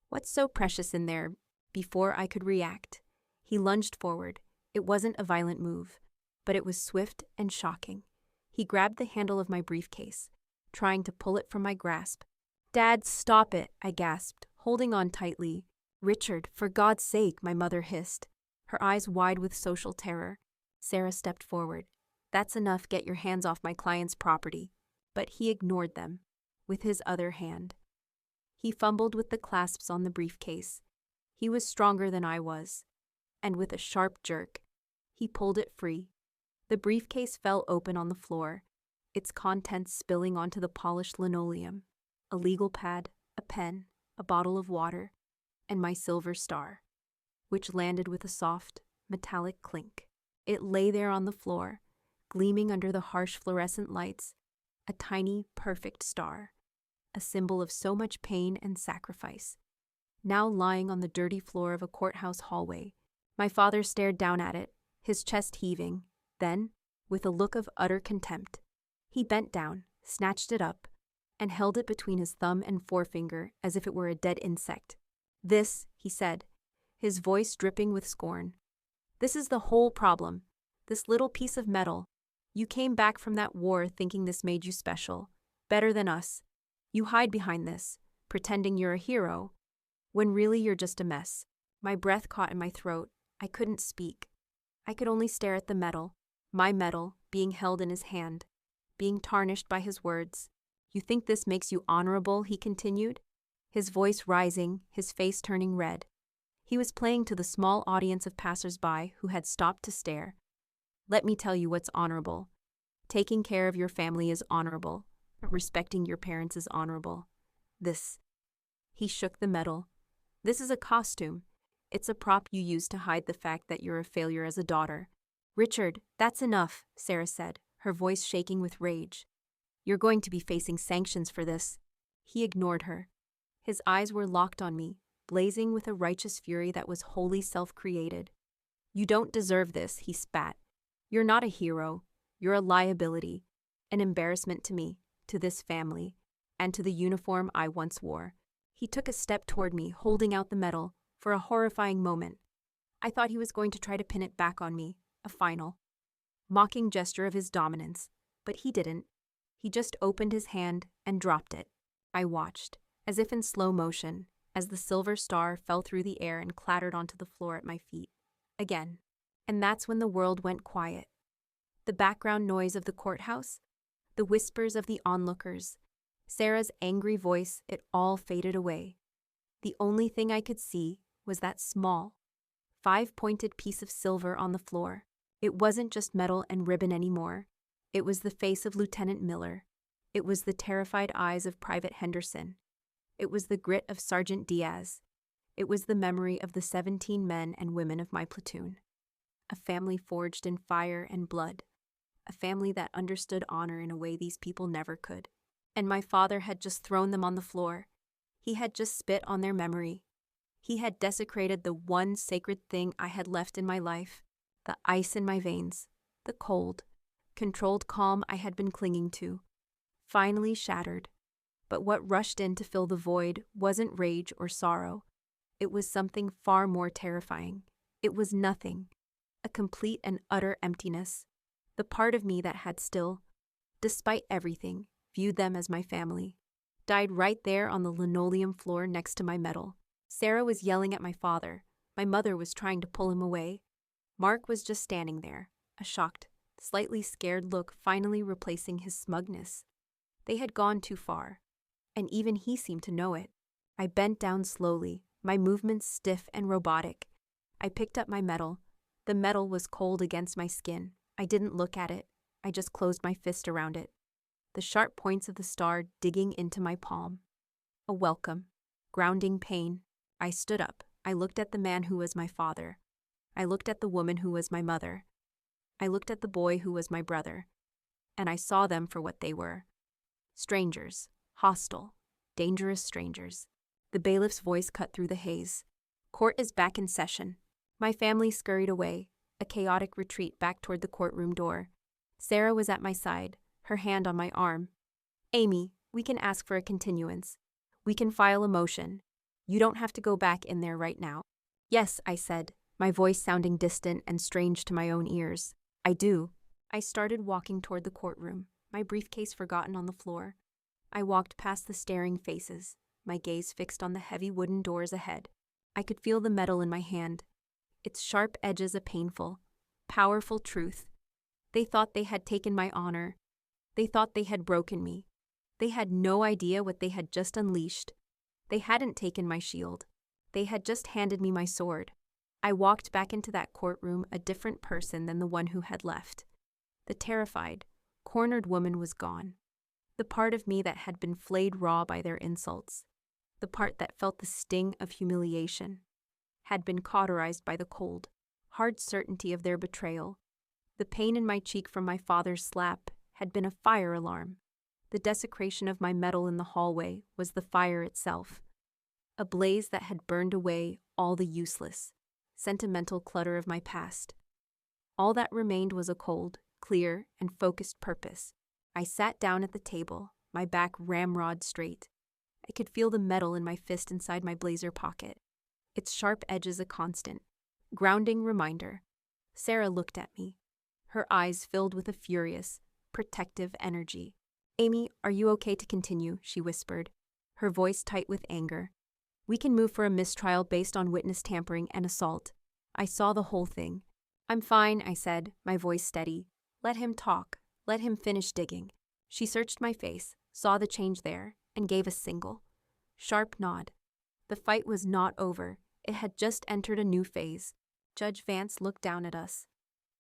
"What's so precious in there?" Before I could react, he lunged forward. It wasn't a violent move, but it was swift and shocking. He grabbed the handle of my briefcase, trying to pull it from my grasp. "Dad, stop it," I gasped, holding on tightly. "Richard, for God's sake," my mother hissed, her eyes wide with social terror. Sarah stepped forward. "That's enough, get your hands off my client's property." But he ignored them, with his other hand. He fumbled with the clasps on the briefcase. He was stronger than I was, and with a sharp jerk, he pulled it free. The briefcase fell open on the floor, its contents spilling onto the polished linoleum. A legal pad, a pen, a bottle of water, and my silver star, which landed with a soft, metallic clink. It lay there on the floor, gleaming under the harsh fluorescent lights, a tiny, perfect star, a symbol of so much pain and sacrifice. Now lying on the dirty floor of a courthouse hallway, my father stared down at it, his chest heaving. Then, with a look of utter contempt, he bent down, snatched it up, and held it between his thumb and forefinger as if it were a dead insect. "This," he said, his voice dripping with scorn. "This is the whole problem. This little piece of metal. You came back from that war thinking this made you special, better than us. You hide behind this, pretending you're a hero, when really you're just a mess." My breath caught in my throat. I couldn't speak. I could only stare at the metal, my metal, being held in his hand, being tarnished by his words. "You think this makes you honorable?" he continued, his voice rising, his face turning red. He was playing to the small audience of passers-by who had stopped to stare. "Let me tell you what's honorable. Taking care of your family is honorable. Respecting your parents is honorable. This." He shook the metal. "This is a costume. It's a prop you use to hide the fact that you're a failure as a daughter." "Richard, that's enough," Sarah said, her voice shaking with rage. "You're going to be facing sanctions for this." He ignored her. His eyes were locked on me, blazing with a righteous fury that was wholly self-created. "You don't deserve this," he spat. "You're not a hero. You're a liability, an embarrassment to me, to this family, and to the uniform I once wore." He took a step toward me, holding out the metal, for a horrifying moment. I thought he was going to try to pin it back on me, a final, mocking gesture of his dominance, but he didn't. He just opened his hand and dropped it. I watched, as if in slow motion, as the silver star fell through the air and clattered onto the floor at my feet. Again. And that's when the world went quiet. The background noise of the courthouse, the whispers of the onlookers, Sarah's angry voice, it all faded away. The only thing I could see was that small, 5-pointed piece of silver on the floor. It wasn't just metal and ribbon anymore. It was the face of Lieutenant Miller. It was the terrified eyes of Private Henderson. It was the grit of Sergeant Diaz. It was the memory of the 17 men and women of my platoon. A family forged in fire and blood. A family that understood honor in a way these people never could. And my father had just thrown them on the floor. He had just spit on their memory. He had desecrated the one sacred thing I had left in my life, the ice in my veins, the cold, controlled calm I had been clinging to, finally shattered. But what rushed in to fill the void wasn't rage or sorrow. It was something far more terrifying. It was nothing, a complete and utter emptiness. The part of me that had still, despite everything, viewed them as my family, died right there on the linoleum floor next to my medal. Sarah was yelling at my father. My mother was trying to pull him away. Mark was just standing there, a shocked, slightly scared look finally replacing his smugness. They had gone too far, and even he seemed to know it. I bent down slowly, my movements stiff and robotic. I picked up my medal. The metal was cold against my skin. I didn't look at it. I just closed my fist around it. The sharp points of the star digging into my palm. A welcome, grounding pain. I stood up. I looked at the man who was my father. I looked at the woman who was my mother. I looked at the boy who was my brother. And I saw them for what they were. Strangers. Hostile. Dangerous strangers. The bailiff's voice cut through the haze. Court is back in session. My family scurried away, a chaotic retreat back toward the courtroom door. Sarah was at my side, her hand on my arm. Amy, we can ask for a continuance. We can file a motion. You don't have to go back in there right now. Yes, I said, my voice sounding distant and strange to my own ears. I do. I started walking toward the courtroom, my briefcase forgotten on the floor. I walked past the staring faces, my gaze fixed on the heavy wooden doors ahead. I could feel the metal in my hand, its sharp edges a painful, powerful truth. They thought they had taken my honor. They thought they had broken me. They had no idea what they had just unleashed. They hadn't taken my shield. They had just handed me my sword. I walked back into that courtroom a different person than the one who had left. The terrified, cornered woman was gone. The part of me that had been flayed raw by their insults, the part that felt the sting of humiliation, had been cauterized by the cold, hard certainty of their betrayal. The pain in my cheek from my father's slap had been a fire alarm. The desecration of my metal in the hallway was the fire itself, a blaze that had burned away all the useless, sentimental clutter of my past. All that remained was a cold, clear, and focused purpose. I sat down at the table, my back ramrod straight. I could feel the metal in my fist inside my blazer pocket, its sharp edges a constant, grounding reminder. Sarah looked at me, her eyes filled with a furious, protective energy. Amy, are you okay to continue? She whispered, her voice tight with anger. We can move for a mistrial based on witness tampering and assault. I saw the whole thing. I'm fine, I said, my voice steady. Let him talk. Let him finish digging. She searched my face, saw the change there, and gave a single, sharp nod. The fight was not over. It had just entered a new phase. Judge Vance looked down at us.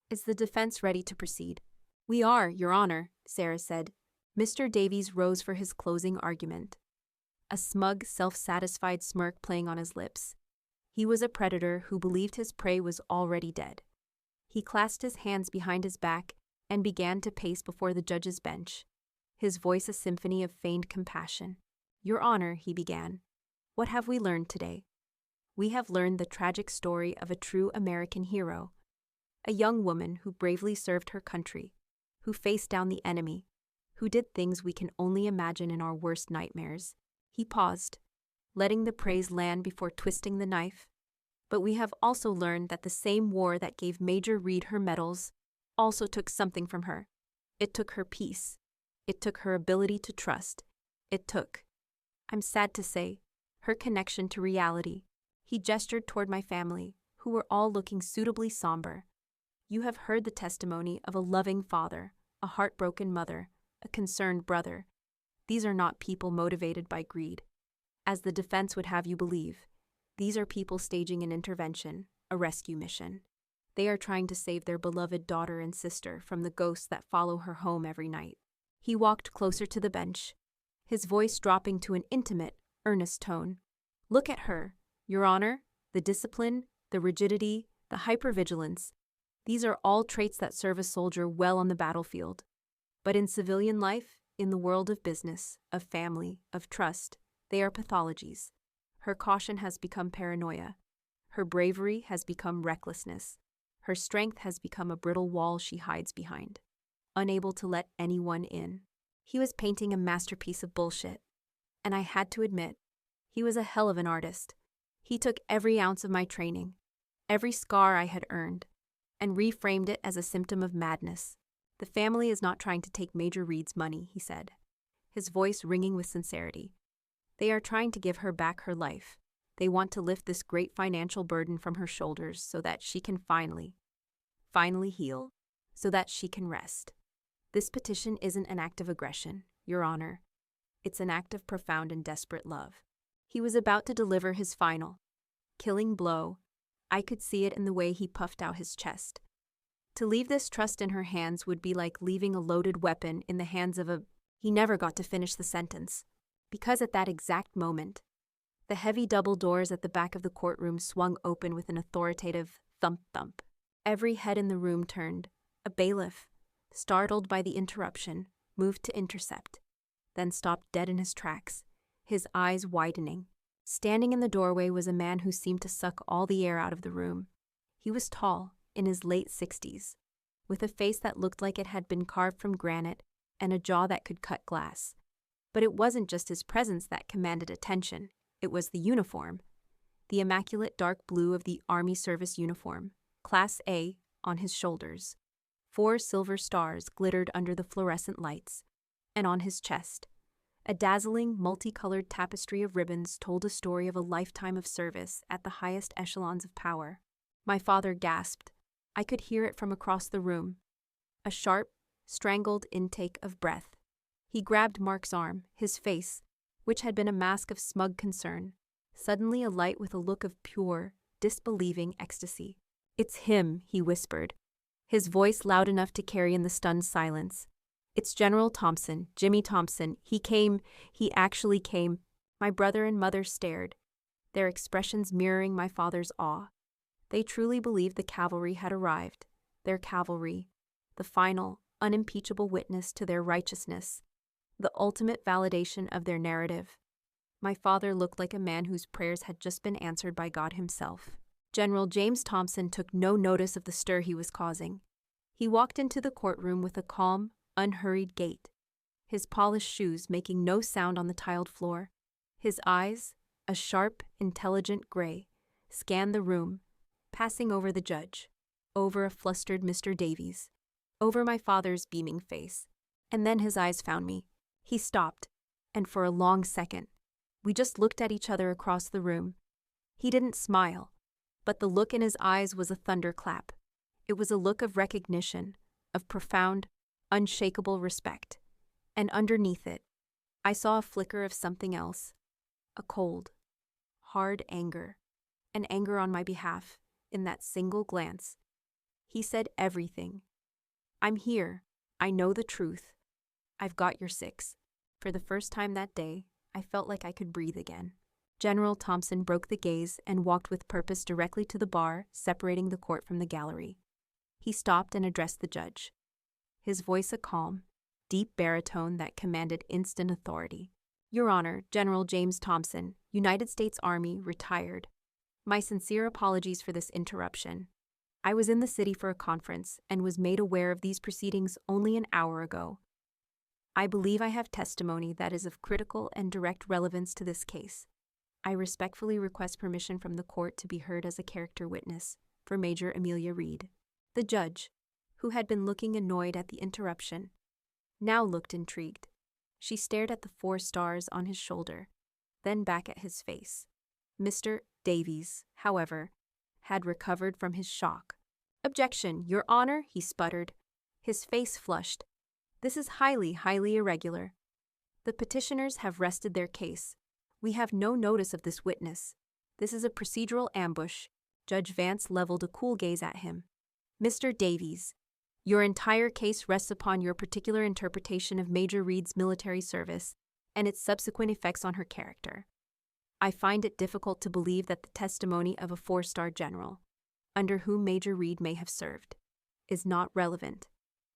Is the defense ready to proceed? We are, Your Honor, Sarah said. Mr. Davies rose for his closing argument, a smug, self-satisfied smirk playing on his lips. He was a predator who believed his prey was already dead. He clasped his hands behind his back and began to pace before the judge's bench, his voice a symphony of feigned compassion. Your Honor, he began, what have we learned today? We have learned the tragic story of a true American hero, a young woman who bravely served her country, who faced down the enemy, who did things we can only imagine in our worst nightmares. He paused, letting the praise land before twisting the knife. But we have also learned that the same war that gave Major Reed her medals also took something from her. It took her peace. It took her ability to trust. It took, I'm sad to say, her connection to reality. He gestured toward my family, who were all looking suitably somber. You have heard the testimony of a loving father, a heartbroken mother, a concerned brother. These are not people motivated by greed. As the defense would have you believe, these are people staging an intervention, a rescue mission. They are trying to save their beloved daughter and sister from the ghosts that follow her home every night. He walked closer to the bench, his voice dropping to an intimate, earnest tone. Look at her, Your Honor, the discipline, the rigidity, the hypervigilance. These are all traits that serve a soldier well on the battlefield. But in civilian life, in the world of business, of family, of trust, they are pathologies. Her caution has become paranoia. Her bravery has become recklessness. Her strength has become a brittle wall she hides behind, unable to let anyone in. He was painting a masterpiece of bullshit. And I had to admit, he was a hell of an artist. He took every ounce of my training, every scar I had earned, and reframed it as a symptom of madness. The family is not trying to take Major Reed's money, he said, his voice ringing with sincerity. They are trying to give her back her life. They want to lift this great financial burden from her shoulders so that she can finally heal, so that she can rest. This petition isn't an act of aggression, Your Honor. It's an act of profound and desperate love. He was about to deliver his final, killing blow. I could see it in the way he puffed out his chest. To leave this trust in her hands would be like leaving a loaded weapon in the hands of a... He never got to finish the sentence, because at that exact moment, the heavy double doors at the back of the courtroom swung open with an authoritative thump-thump. Every head in the room turned. A bailiff, startled by the interruption, moved to intercept, then stopped dead in his tracks, his eyes widening. Standing in the doorway was a man who seemed to suck all the air out of the room. He was tall, in his late 60s, with a face that looked like it had been carved from granite and a jaw that could cut glass. But it wasn't just his presence that commanded attention. It was the uniform. The immaculate dark blue of the Army service uniform, Class A, on his shoulders. 4 silver stars glittered under the fluorescent lights, and on his chest, a dazzling, multicolored tapestry of ribbons told a story of a lifetime of service at the highest echelons of power. My father gasped. I could hear it from across the room. A sharp, strangled intake of breath. He grabbed Mark's arm, his face, which had been a mask of smug concern, suddenly alight with a look of pure, disbelieving ecstasy. "It's him," he whispered, his voice loud enough to carry in the stunned silence. "It's General Thompson, Jimmy Thompson. He actually came." My brother and mother stared, their expressions mirroring my father's awe. They truly believed the cavalry had arrived, their cavalry, the final, unimpeachable witness to their righteousness, the ultimate validation of their narrative. My father looked like a man whose prayers had just been answered by God himself. General James Thompson took no notice of the stir he was causing. He walked into the courtroom with a calm, unhurried gait, his polished shoes making no sound on the tiled floor. His eyes, a sharp, intelligent gray, scanned the room, passing over the judge, over a flustered Mr. Davies, over my father's beaming face, and then his eyes found me. He stopped, and for a long second, we just looked at each other across the room. He didn't smile, but the look in his eyes was a thunderclap. It was a look of recognition, of profound, unshakable respect. And underneath it, I saw a flicker of something else, a cold, hard anger, an anger on my behalf, in that single glance. He said everything. "I'm here. I know the truth. I've got your 6. For the first time that day, I felt like I could breathe again. General Thompson broke the gaze and walked with purpose directly to the bar separating the court from the gallery. He stopped and addressed the judge, his voice a calm, deep baritone that commanded instant authority. "Your Honor, General James Thompson, United States Army, retired. My sincere apologies for this interruption. I was in the city for a conference and was made aware of these proceedings only an hour ago. I believe I have testimony that is of critical and direct relevance to this case. I respectfully request permission from the court to be heard as a character witness for Major Amelia Reed." The judge, who had been looking annoyed at the interruption, now looked intrigued. She stared at the 4 stars on his shoulder, then back at his face. Mr. Davies, however, had recovered from his shock. "Objection, Your Honor," he sputtered. His face flushed. "This is highly, highly irregular. The petitioners have rested their case. We have no notice of this witness. This is a procedural ambush." Judge Vance leveled a cool gaze at him. "Mr. Davies, your entire case rests upon your particular interpretation of Major Reed's military service and its subsequent effects on her character. I find it difficult to believe that the testimony of a 4-star general, under whom Major Reed may have served, is not relevant.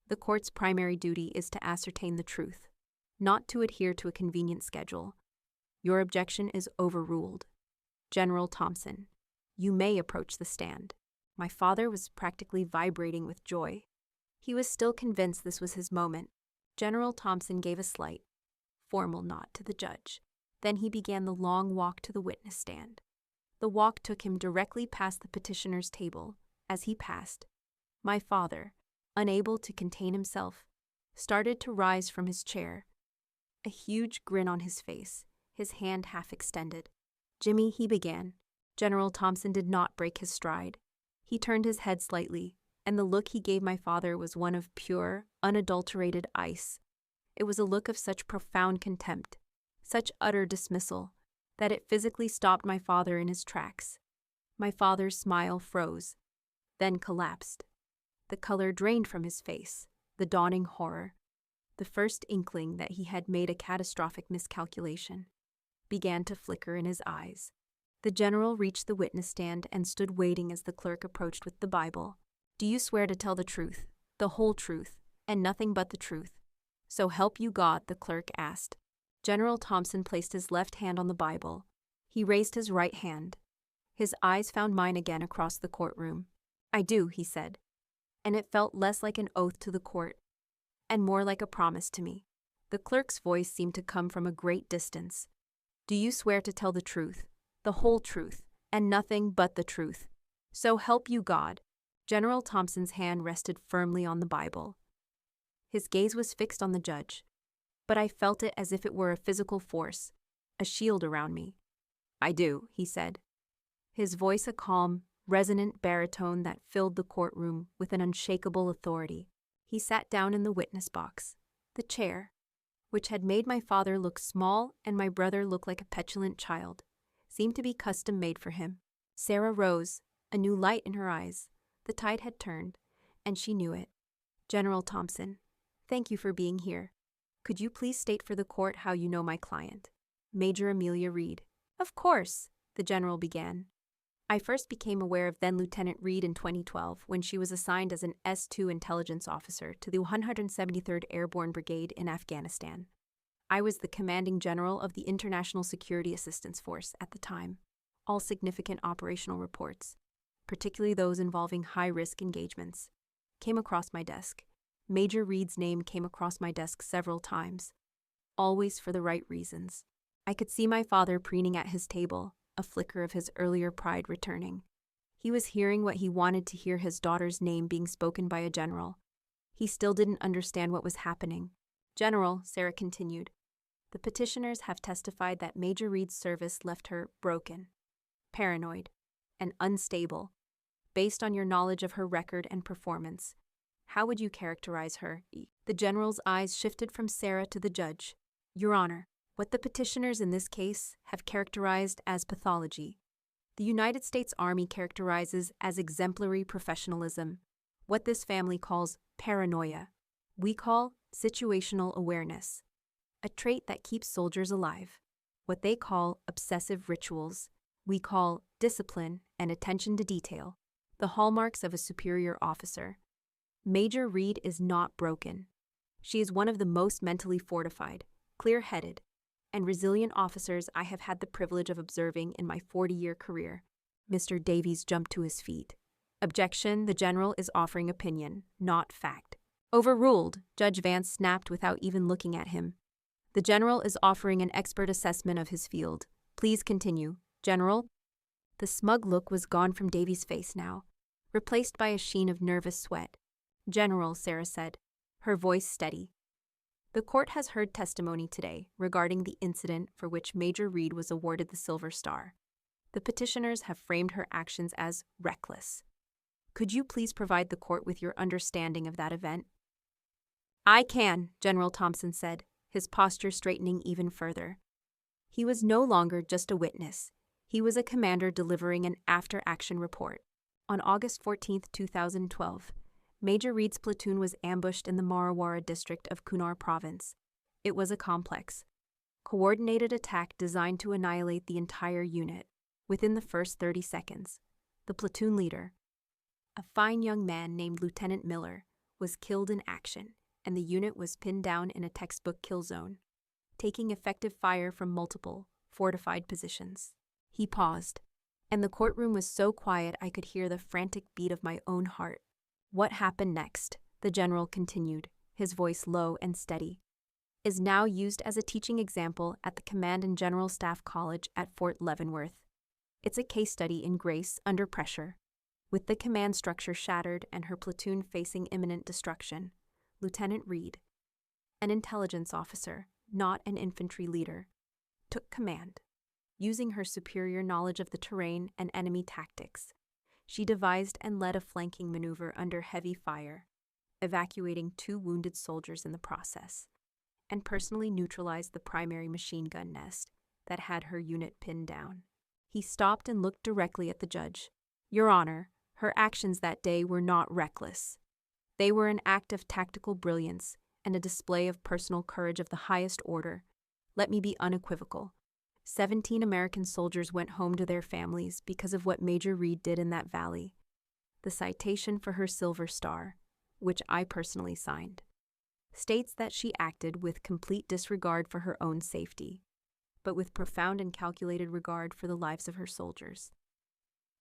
The court's primary duty is to ascertain the truth, not to adhere to a convenient schedule. Your objection is overruled. General Thompson, you may approach the stand." My father was practically vibrating with joy. He was still convinced this was his moment. General Thompson gave a slight, formal nod to the judge. Then he began the long walk to the witness stand. The walk took him directly past the petitioner's table. As he passed, my father, unable to contain himself, started to rise from his chair, a huge grin on his face, his hand half extended. "Jimmy," he began. General Thompson did not break his stride. He turned his head slightly, and the look he gave my father was one of pure, unadulterated ice. It was a look of such profound contempt, such utter dismissal, that it physically stopped my father in his tracks. My father's smile froze, then collapsed. The color drained from his face, the dawning horror, the first inkling that he had made a catastrophic miscalculation, began to flicker in his eyes. The general reached the witness stand and stood waiting as the clerk approached with the Bible. "Do you swear to tell the truth, the whole truth, and nothing but the truth? So help you God," the clerk asked. General Thompson placed his left hand on the Bible. He raised his right hand. His eyes found mine again across the courtroom. "I do," he said, and it felt less like an oath to the court and more like a promise to me. The clerk's voice seemed to come from a great distance. "Do you swear to tell the truth, the whole truth, and nothing but the truth? So help you God." General Thompson's hand rested firmly on the Bible. His gaze was fixed on the judge, but I felt it as if it were a physical force, a shield around me. "I do," he said, his voice a calm, resonant baritone that filled the courtroom with an unshakable authority. He sat down in the witness box, the chair, which had made my father look small and my brother look like a petulant child, seemed to be custom-made for him. Sarah rose, a new light in her eyes. The tide had turned, and she knew it. "General Thompson, thank you for being here. Could you please state for the court how you know my client, Major Amelia Reed?" "Of course," the general began. "I first became aware of then-Lieutenant Reed in 2012 when she was assigned as an S2 intelligence officer to the 173rd Airborne Brigade in Afghanistan. I was the commanding general of the International Security Assistance Force at the time. All significant operational reports, particularly those involving high-risk engagements, came across my desk. Major Reed's name came across my desk several times, always for the right reasons. I could see my father preening at his table, a flicker of his earlier pride returning. He was hearing what he wanted to hear, his daughter's name being spoken by a general. He still didn't understand what was happening. "General," Sarah continued, "the petitioners have testified that Major Reed's service left her broken, paranoid, and unstable. Based on your knowledge of her record and performance, how would you characterize her?" The general's eyes shifted from Sarah to the judge. "Your Honor, what the petitioners in this case have characterized as pathology, the United States Army characterizes as exemplary professionalism. What this family calls paranoia, we call situational awareness, a trait that keeps soldiers alive. What they call obsessive rituals, we call discipline and attention to detail, the hallmarks of a superior officer. Major Reed is not broken. She is one of the most mentally fortified, clear-headed, and resilient officers I have had the privilege of observing in my 40-year career." Mr. Davies jumped to his feet. "Objection, the general is offering opinion, not fact." "Overruled," Judge Vance snapped without even looking at him. "The general is offering an expert assessment of his field. Please continue, General." The smug look was gone from Davies' face now, replaced by a sheen of nervous sweat. "General," Sarah said, her voice steady, "the court has heard testimony today regarding the incident for which Major Reed was awarded the Silver Star. The petitioners have framed her actions as reckless. Could you please provide the court with your understanding of that event?" "I can," General Thompson said, his posture straightening even further. He was no longer just a witness. He was a commander delivering an after-action report. On August 14, 2012, Major Reed's platoon was ambushed in the Marawara district of Kunar province. It was a complex, coordinated attack designed to annihilate the entire unit within the first 30 seconds. The platoon leader, a fine young man named Lieutenant Miller, was killed in action, and the unit was pinned down in a textbook kill zone, taking effective fire from multiple, fortified positions. He paused, and the courtroom was so quiet I could hear the frantic beat of my own heart. "What happened next," the general continued, his voice low and steady, "is now used as a teaching example at the Command and General Staff College at Fort Leavenworth. It's a case study in grace under pressure. With the command structure shattered and her platoon facing imminent destruction, Lieutenant Reed, an intelligence officer, not an infantry leader, took command. Using her superior knowledge of the terrain and enemy tactics, she devised and led a flanking maneuver under heavy fire, evacuating 2 wounded soldiers in the process, and personally neutralized the primary machine gun nest that had her unit pinned down." He stopped and looked directly at the judge. "Your Honor, her actions that day were not reckless. They were an act of tactical brilliance and a display of personal courage of the highest order. Let me be unequivocal. 17 American soldiers went home to their families because of what Major Reed did in that valley. The citation for her Silver Star, which I personally signed, states that she acted with complete disregard for her own safety, but with profound and calculated regard for the lives of her soldiers.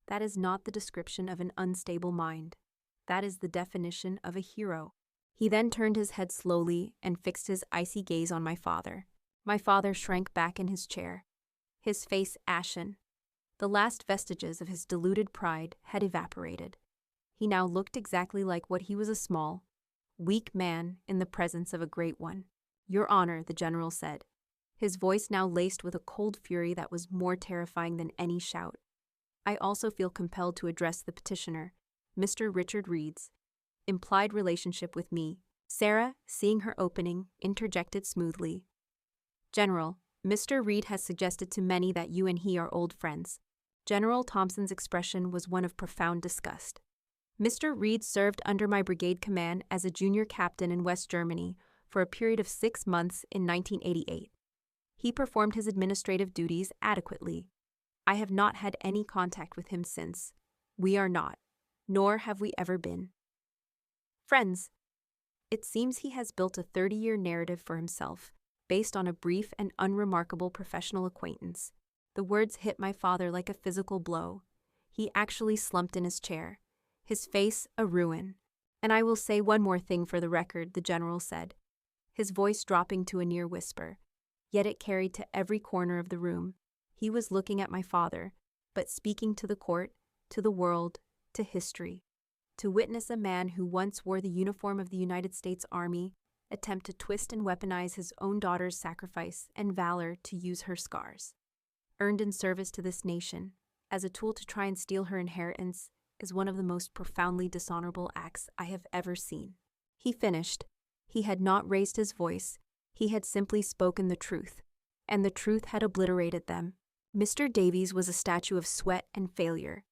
That is not the description of an unstable mind. That is the definition of a hero. He then turned his head slowly and fixed his icy gaze on my father. My father shrank back in his chair, his face ashen. The last vestiges of his deluded pride had evaporated. He now looked exactly like what he was, a small, weak man in the presence of a great one. "Your Honor," the general said, his voice now laced with a cold fury that was more terrifying than any shout. "I also feel compelled to address the petitioner, Mr. Richard Reed's implied relationship with me." Sarah, seeing her opening, interjected smoothly. "General, Mr. Reed has suggested to many that you and he are old friends." General Thompson's expression was one of profound disgust. "Mr. Reed served under my brigade command as a junior captain in West Germany for a period of 6 months in 1988. He performed his administrative duties adequately. I have not had any contact with him since. We are not, nor have we ever been, friends." It seems he has built a 30-year narrative for himself, based on a brief and unremarkable professional acquaintance. The words hit my father like a physical blow. He actually slumped in his chair, his face a ruin. "And I will say one more thing for the record," the general said, his voice dropping to a near whisper, yet it carried to every corner of the room. He was looking at my father, but speaking to the court, to the world, to history. To witness a man who once wore the uniform of the United States Army attempt to twist and weaponize his own daughter's sacrifice and valor to use her scars, earned in service to this nation, as a tool to try and steal her inheritance, is one of the most profoundly dishonorable acts I have ever seen. He finished. He had not raised his voice. He had simply spoken the truth, and the truth had obliterated them. Mr. Davies was a statue of sweat and failure.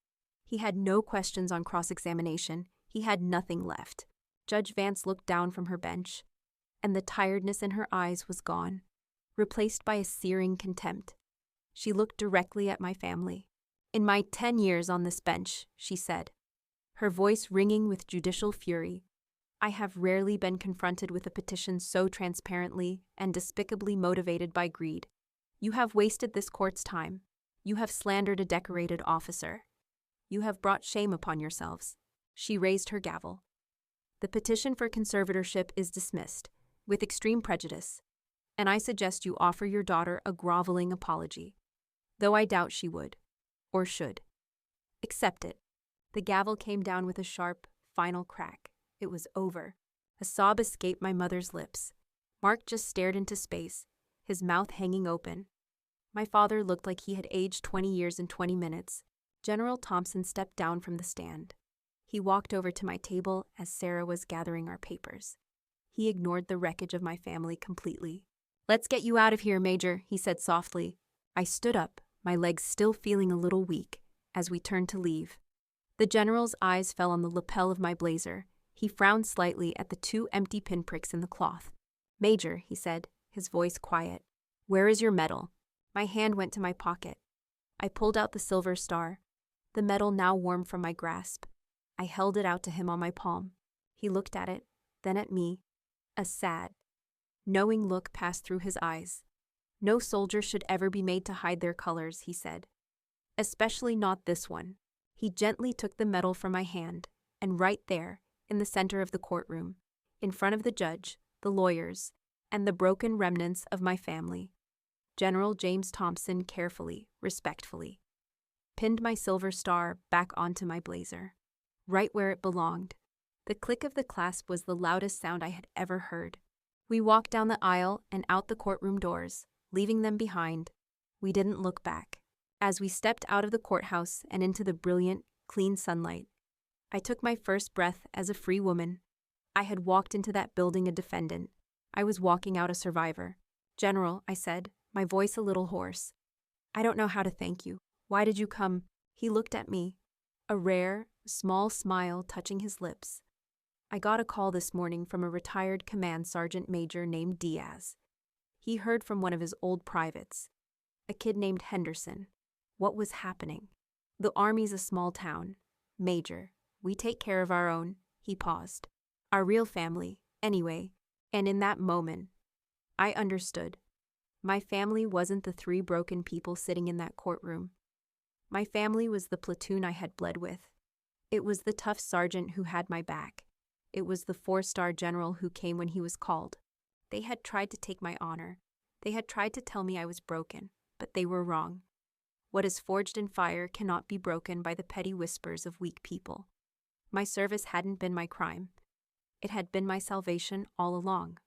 He had no questions on cross-examination. He had nothing left. Judge Vance looked down from her bench, and the tiredness in her eyes was gone, replaced by a searing contempt. She looked directly at my family. "In my 10 years on this bench," she said, her voice ringing with judicial fury, "I have rarely been confronted with a petition so transparently and despicably motivated by greed. You have wasted this court's time. You have slandered a decorated officer. You have brought shame upon yourselves." She raised her gavel. "The petition for conservatorship is dismissed, with extreme prejudice, and I suggest you offer your daughter a groveling apology, though I doubt she would, or should. Accept it." The gavel came down with a sharp, final crack. It was over. A sob escaped my mother's lips. Mark just stared into space, his mouth hanging open. My father looked like he had aged 20 years in 20 minutes. General Thompson stepped down from the stand. He walked over to my table as Sarah was gathering our papers. He ignored the wreckage of my family completely. "Let's get you out of here, Major," he said softly. I stood up, my legs still feeling a little weak, as we turned to leave. The general's eyes fell on the lapel of my blazer. He frowned slightly at the 2 empty pinpricks in the cloth. "Major," he said, his voice quiet, "where is your medal?" My hand went to my pocket. I pulled out the Silver Star, the medal now warm from my grasp. I held it out to him on my palm. He looked at it, then at me. A sad, knowing look passed through his eyes. "No soldier should ever be made to hide their colors," he said. "Especially not this one." He gently took the medal from my hand, and right there, in the center of the courtroom, in front of the judge, the lawyers, and the broken remnants of my family, General James Thompson carefully, respectfully, pinned my Silver Star back onto my blazer, right where it belonged. The click of the clasp was the loudest sound I had ever heard. We walked down the aisle and out the courtroom doors, leaving them behind. We didn't look back. As we stepped out of the courthouse and into the brilliant, clean sunlight, I took my first breath as a free woman. I had walked into that building a defendant. I was walking out a survivor. "General," I said, my voice a little hoarse, "I don't know how to thank you. Why did you come?" He looked at me, a rare, small smile touching his lips. I got a call this morning from a retired command sergeant major named Diaz. He heard from one of his old privates, a kid named Henderson. What was happening? The Army's a small town. Major, we take care of our own. He paused. Our real family, anyway. And in that moment, I understood. My family wasn't the 3 broken people sitting in that courtroom. My family was the platoon I had bled with. It was the tough sergeant who had my back. It was the 4-star general who came when he was called. They had tried to take my honor. They had tried to tell me I was broken, but they were wrong. What is forged in fire cannot be broken by the petty whispers of weak people. My service hadn't been my crime. It had been my salvation all along.